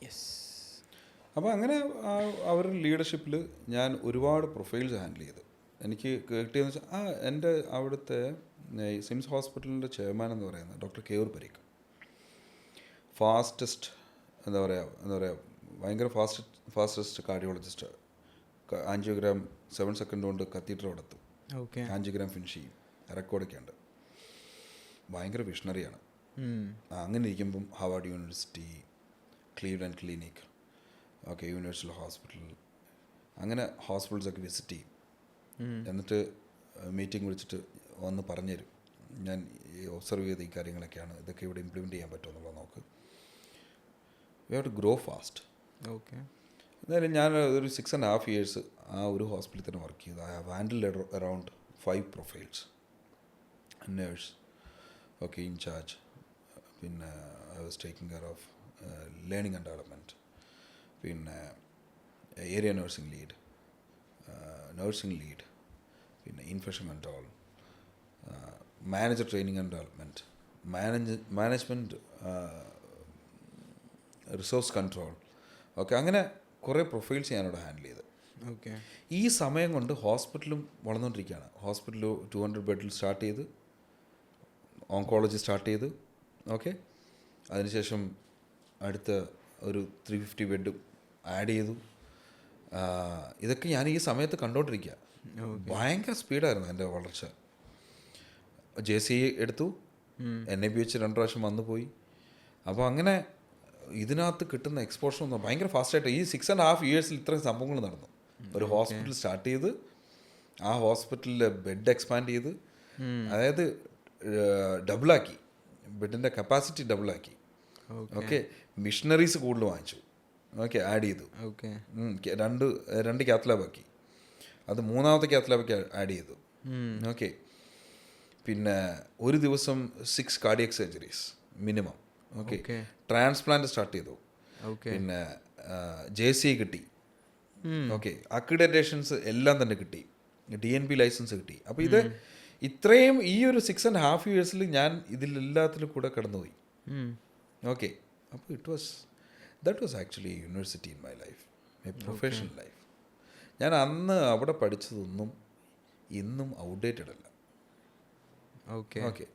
Yes. അപ്പോൾ അങ്ങനെ അവരുടെ ലീഡർഷിപ്പിൽ ഞാൻ ഒരുപാട് പ്രൊഫൈൽസ് ഹാൻഡിൽ ചെയ്ത്. എനിക്ക് കിട്ടിയെന്ന് വെച്ചാൽ എൻ്റെ അവിടുത്തെ സിംസ് ഹോസ്പിറ്റലിൻ്റെ ചെയർമാൻ എന്ന് പറയുന്നത് ഡോക്ടർ കെയൂർ പരീഖ്. എന്താ പറയുക ഭയങ്കര ഫാസ്റ്റസ്റ്റ് കാർഡിയോളജിസ്റ്റ്. ആൻജിയോഗ്രാം 7 സെക്കൻഡ് കൊണ്ട് കത്തീഡ്രൽ നടത്തും. ഓക്കെ. ആൻജിയോഗ്രാം ഫിനിഷ് ചെയ്യും. റെക്കോർഡൊക്കെ ഉണ്ട്. ഭയങ്കര വിഷണറിയാണ്. അങ്ങനെ ഇരിക്കുമ്പം Harvard university, Cleveland clinic, okay, universal hospital, അങ്ങനെ ഹോസ്പിറ്റൽസൊക്കെ വിസിറ്റ് ചെയ്യും. എന്നിട്ട് മീറ്റിംഗ് വിളിച്ചിട്ട് വന്ന് പറഞ്ഞുതരും, ഞാൻ ഒബ്സർവ് ചെയ്ത ഈ കാര്യങ്ങളൊക്കെയാണ്, ഇതൊക്കെ ഇവിടെ ഇംപ്ലിമെൻറ്റ് ചെയ്യാൻ പറ്റുമെന്നുള്ളത് നോക്ക്. We have to grow fast. Okay. എന്തായാലും ഞാൻ ഒരു 6.5 years ആ ഒരു ഹോസ്പിറ്റലിൽ തന്നെ വർക്ക് ചെയ്തു. I have handled around 5 profiles. Nurse, okay, incharge. പിന്നെ I was taking care of learning and development. പിന്നെ ഏരിയ നഴ്സിംഗ് ലീഡ്, പിന്നെ infection control, manager training and development, management resource control. Okay, അങ്ങനെ കുറേ പ്രൊഫൈൽസ് ഞാനിവിടെ handle ചെയ്ത്. Okay. ഈ സമയം കൊണ്ട് ഹോസ്പിറ്റലും വളർന്നുകൊണ്ടിരിക്കുകയാണ്. ഹോസ്പിറ്റൽ 200 ബെഡിൽ സ്റ്റാർട്ട് ചെയ്ത്, ഓങ്കോളജി സ്റ്റാർട്ട് ചെയ്ത്. ഓക്കെ, അതിനുശേഷം അടുത്ത ഒരു 350 ബെഡ് ആഡ് ചെയ്തു. ഇതൊക്കെ ഞാൻ ഈ സമയത്ത് കണ്ടുകൊണ്ടിരിക്കുക. ഭയങ്കര സ്പീഡായിരുന്നു എൻ്റെ വളർച്ച. JC എടുത്തു, NABH 2 പ്രാവശ്യം വന്നു പോയി. അപ്പോൾ അങ്ങനെ ഇതിനകത്ത് കിട്ടുന്ന എക്സ്പോഷർ ഒന്നും ഭയങ്കര ഫാസ്റ്റായിട്ട് ഈ 6.5 years ഇത്രയും സംഭവങ്ങൾ നടന്നു. ഒരു ഹോസ്പിറ്റൽ സ്റ്റാർട്ട് ചെയ്ത്, ആ ഹോസ്പിറ്റലിൽ ബെഡ് എക്സ്പാൻഡ് ചെയ്ത്, അതായത് ഡബിളാക്കി, ബെഡിൻ്റെ കപ്പാസിറ്റി ഡബിളാക്കി. ഓക്കെ, മിഷനറീസ് കൂടുതൽ വാങ്ങിച്ചു. ഓക്കെ, ആഡ് ചെയ്തു. ഓക്കെ. രണ്ട് കാത്തലാബാക്കി, അത് 3ാമത്തെ കാത്തലാബാക്കി ആഡ് ചെയ്തു. ഓക്കെ, പിന്നെ ഒരു ദിവസം 6 cardiac surgeries minimum. Okay, transplant start ചെയ്തു. പിന്നെ JC കിട്ടി. ഓക്കെ, അക്രിഡിറ്റേഷൻസ് എല്ലാം തന്നെ കിട്ടി, DNP ലൈസൻസ് കിട്ടി. അപ്പോൾ ഇത് ഇത്രയും ഈ ഒരു 6.5 years ഞാൻ ഇതിലെല്ലാത്തിലും കൂടെ കടന്നുപോയി. ഓക്കെ, അപ്പോൾ that was actually university in my life, my professional life. ഞാൻ അന്ന് അവിടെ പഠിച്ചതൊന്നും ഇന്നും ഔട്ട്ഡേറ്റഡ് അല്ല. ഓക്കെ. ഓക്കെ,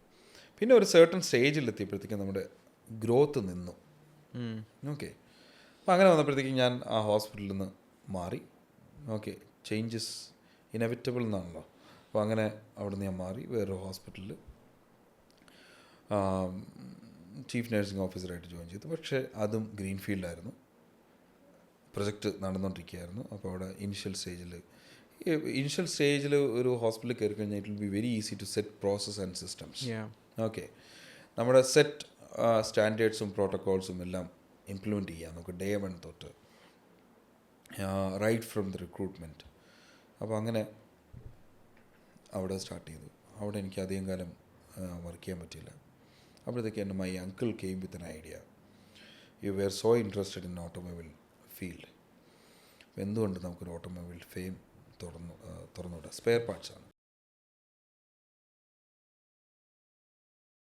പിന്നെ ഒരു സർട്ടൺ സ്റ്റേജിലെത്തിയപ്പോഴത്തേക്കും നമ്മുടെ ഗ്രോത്ത് നിന്നു. ഓക്കെ, അപ്പോൾ അങ്ങനെ വന്നപ്പോഴത്തേക്കും ഞാൻ ആ ഹോസ്പിറ്റലിൽ നിന്ന് മാറി. ഓക്കെ, ചേഞ്ചസ് ഇനെവിറ്റബിൾ എന്നാണല്ലോ. അപ്പോൾ അങ്ങനെ അവിടെ നിന്ന് ഞാൻ മാറി വേറൊരു ഹോസ്പിറ്റലിൽ ചീഫ് നഴ്സിംഗ് ഓഫീസറായിട്ട് ജോയിൻ ചെയ്തു. പക്ഷേ അതും ഗ്രീൻ ഫീൽഡായിരുന്നു, പ്രൊജക്റ്റ് നടന്നുകൊണ്ടിരിക്കുകയായിരുന്നു. അപ്പോൾ അവിടെ ഇനിഷ്യൽ സ്റ്റേജിൽ ഒരു ഹോസ്പിറ്റലിൽ കയറി കഴിഞ്ഞാൽ it will be very easy to set process and systems. Okay, നമ്മുടെ സെറ്റ് സ്റ്റാൻഡേർഡ്സും പ്രോട്ടോക്കോൾസും എല്ലാം ഇംപ്ലിമെൻറ്റ് ചെയ്യാം നമുക്ക് day 1 തൊട്ട്, റൈറ്റ് ഫ്രം ദ റിക്രൂട്ട്മെൻറ്റ്. അപ്പോൾ അങ്ങനെ അവിടെ സ്റ്റാർട്ട് ചെയ്തു. അവിടെ എനിക്ക് അധികം കാലം വർക്ക് ചെയ്യാൻ പറ്റിയില്ല. അപ്പോഴത്തേക്ക് എൻ്റെ my uncle came with an idea, you were so interested in automobile field, എന്തുകൊണ്ട് നമുക്കൊരു ഓട്ടോമൊബൈൽ ഫെയിം തുറന്നുവിടാം. സ്പെയർ പാർട്സാണ്.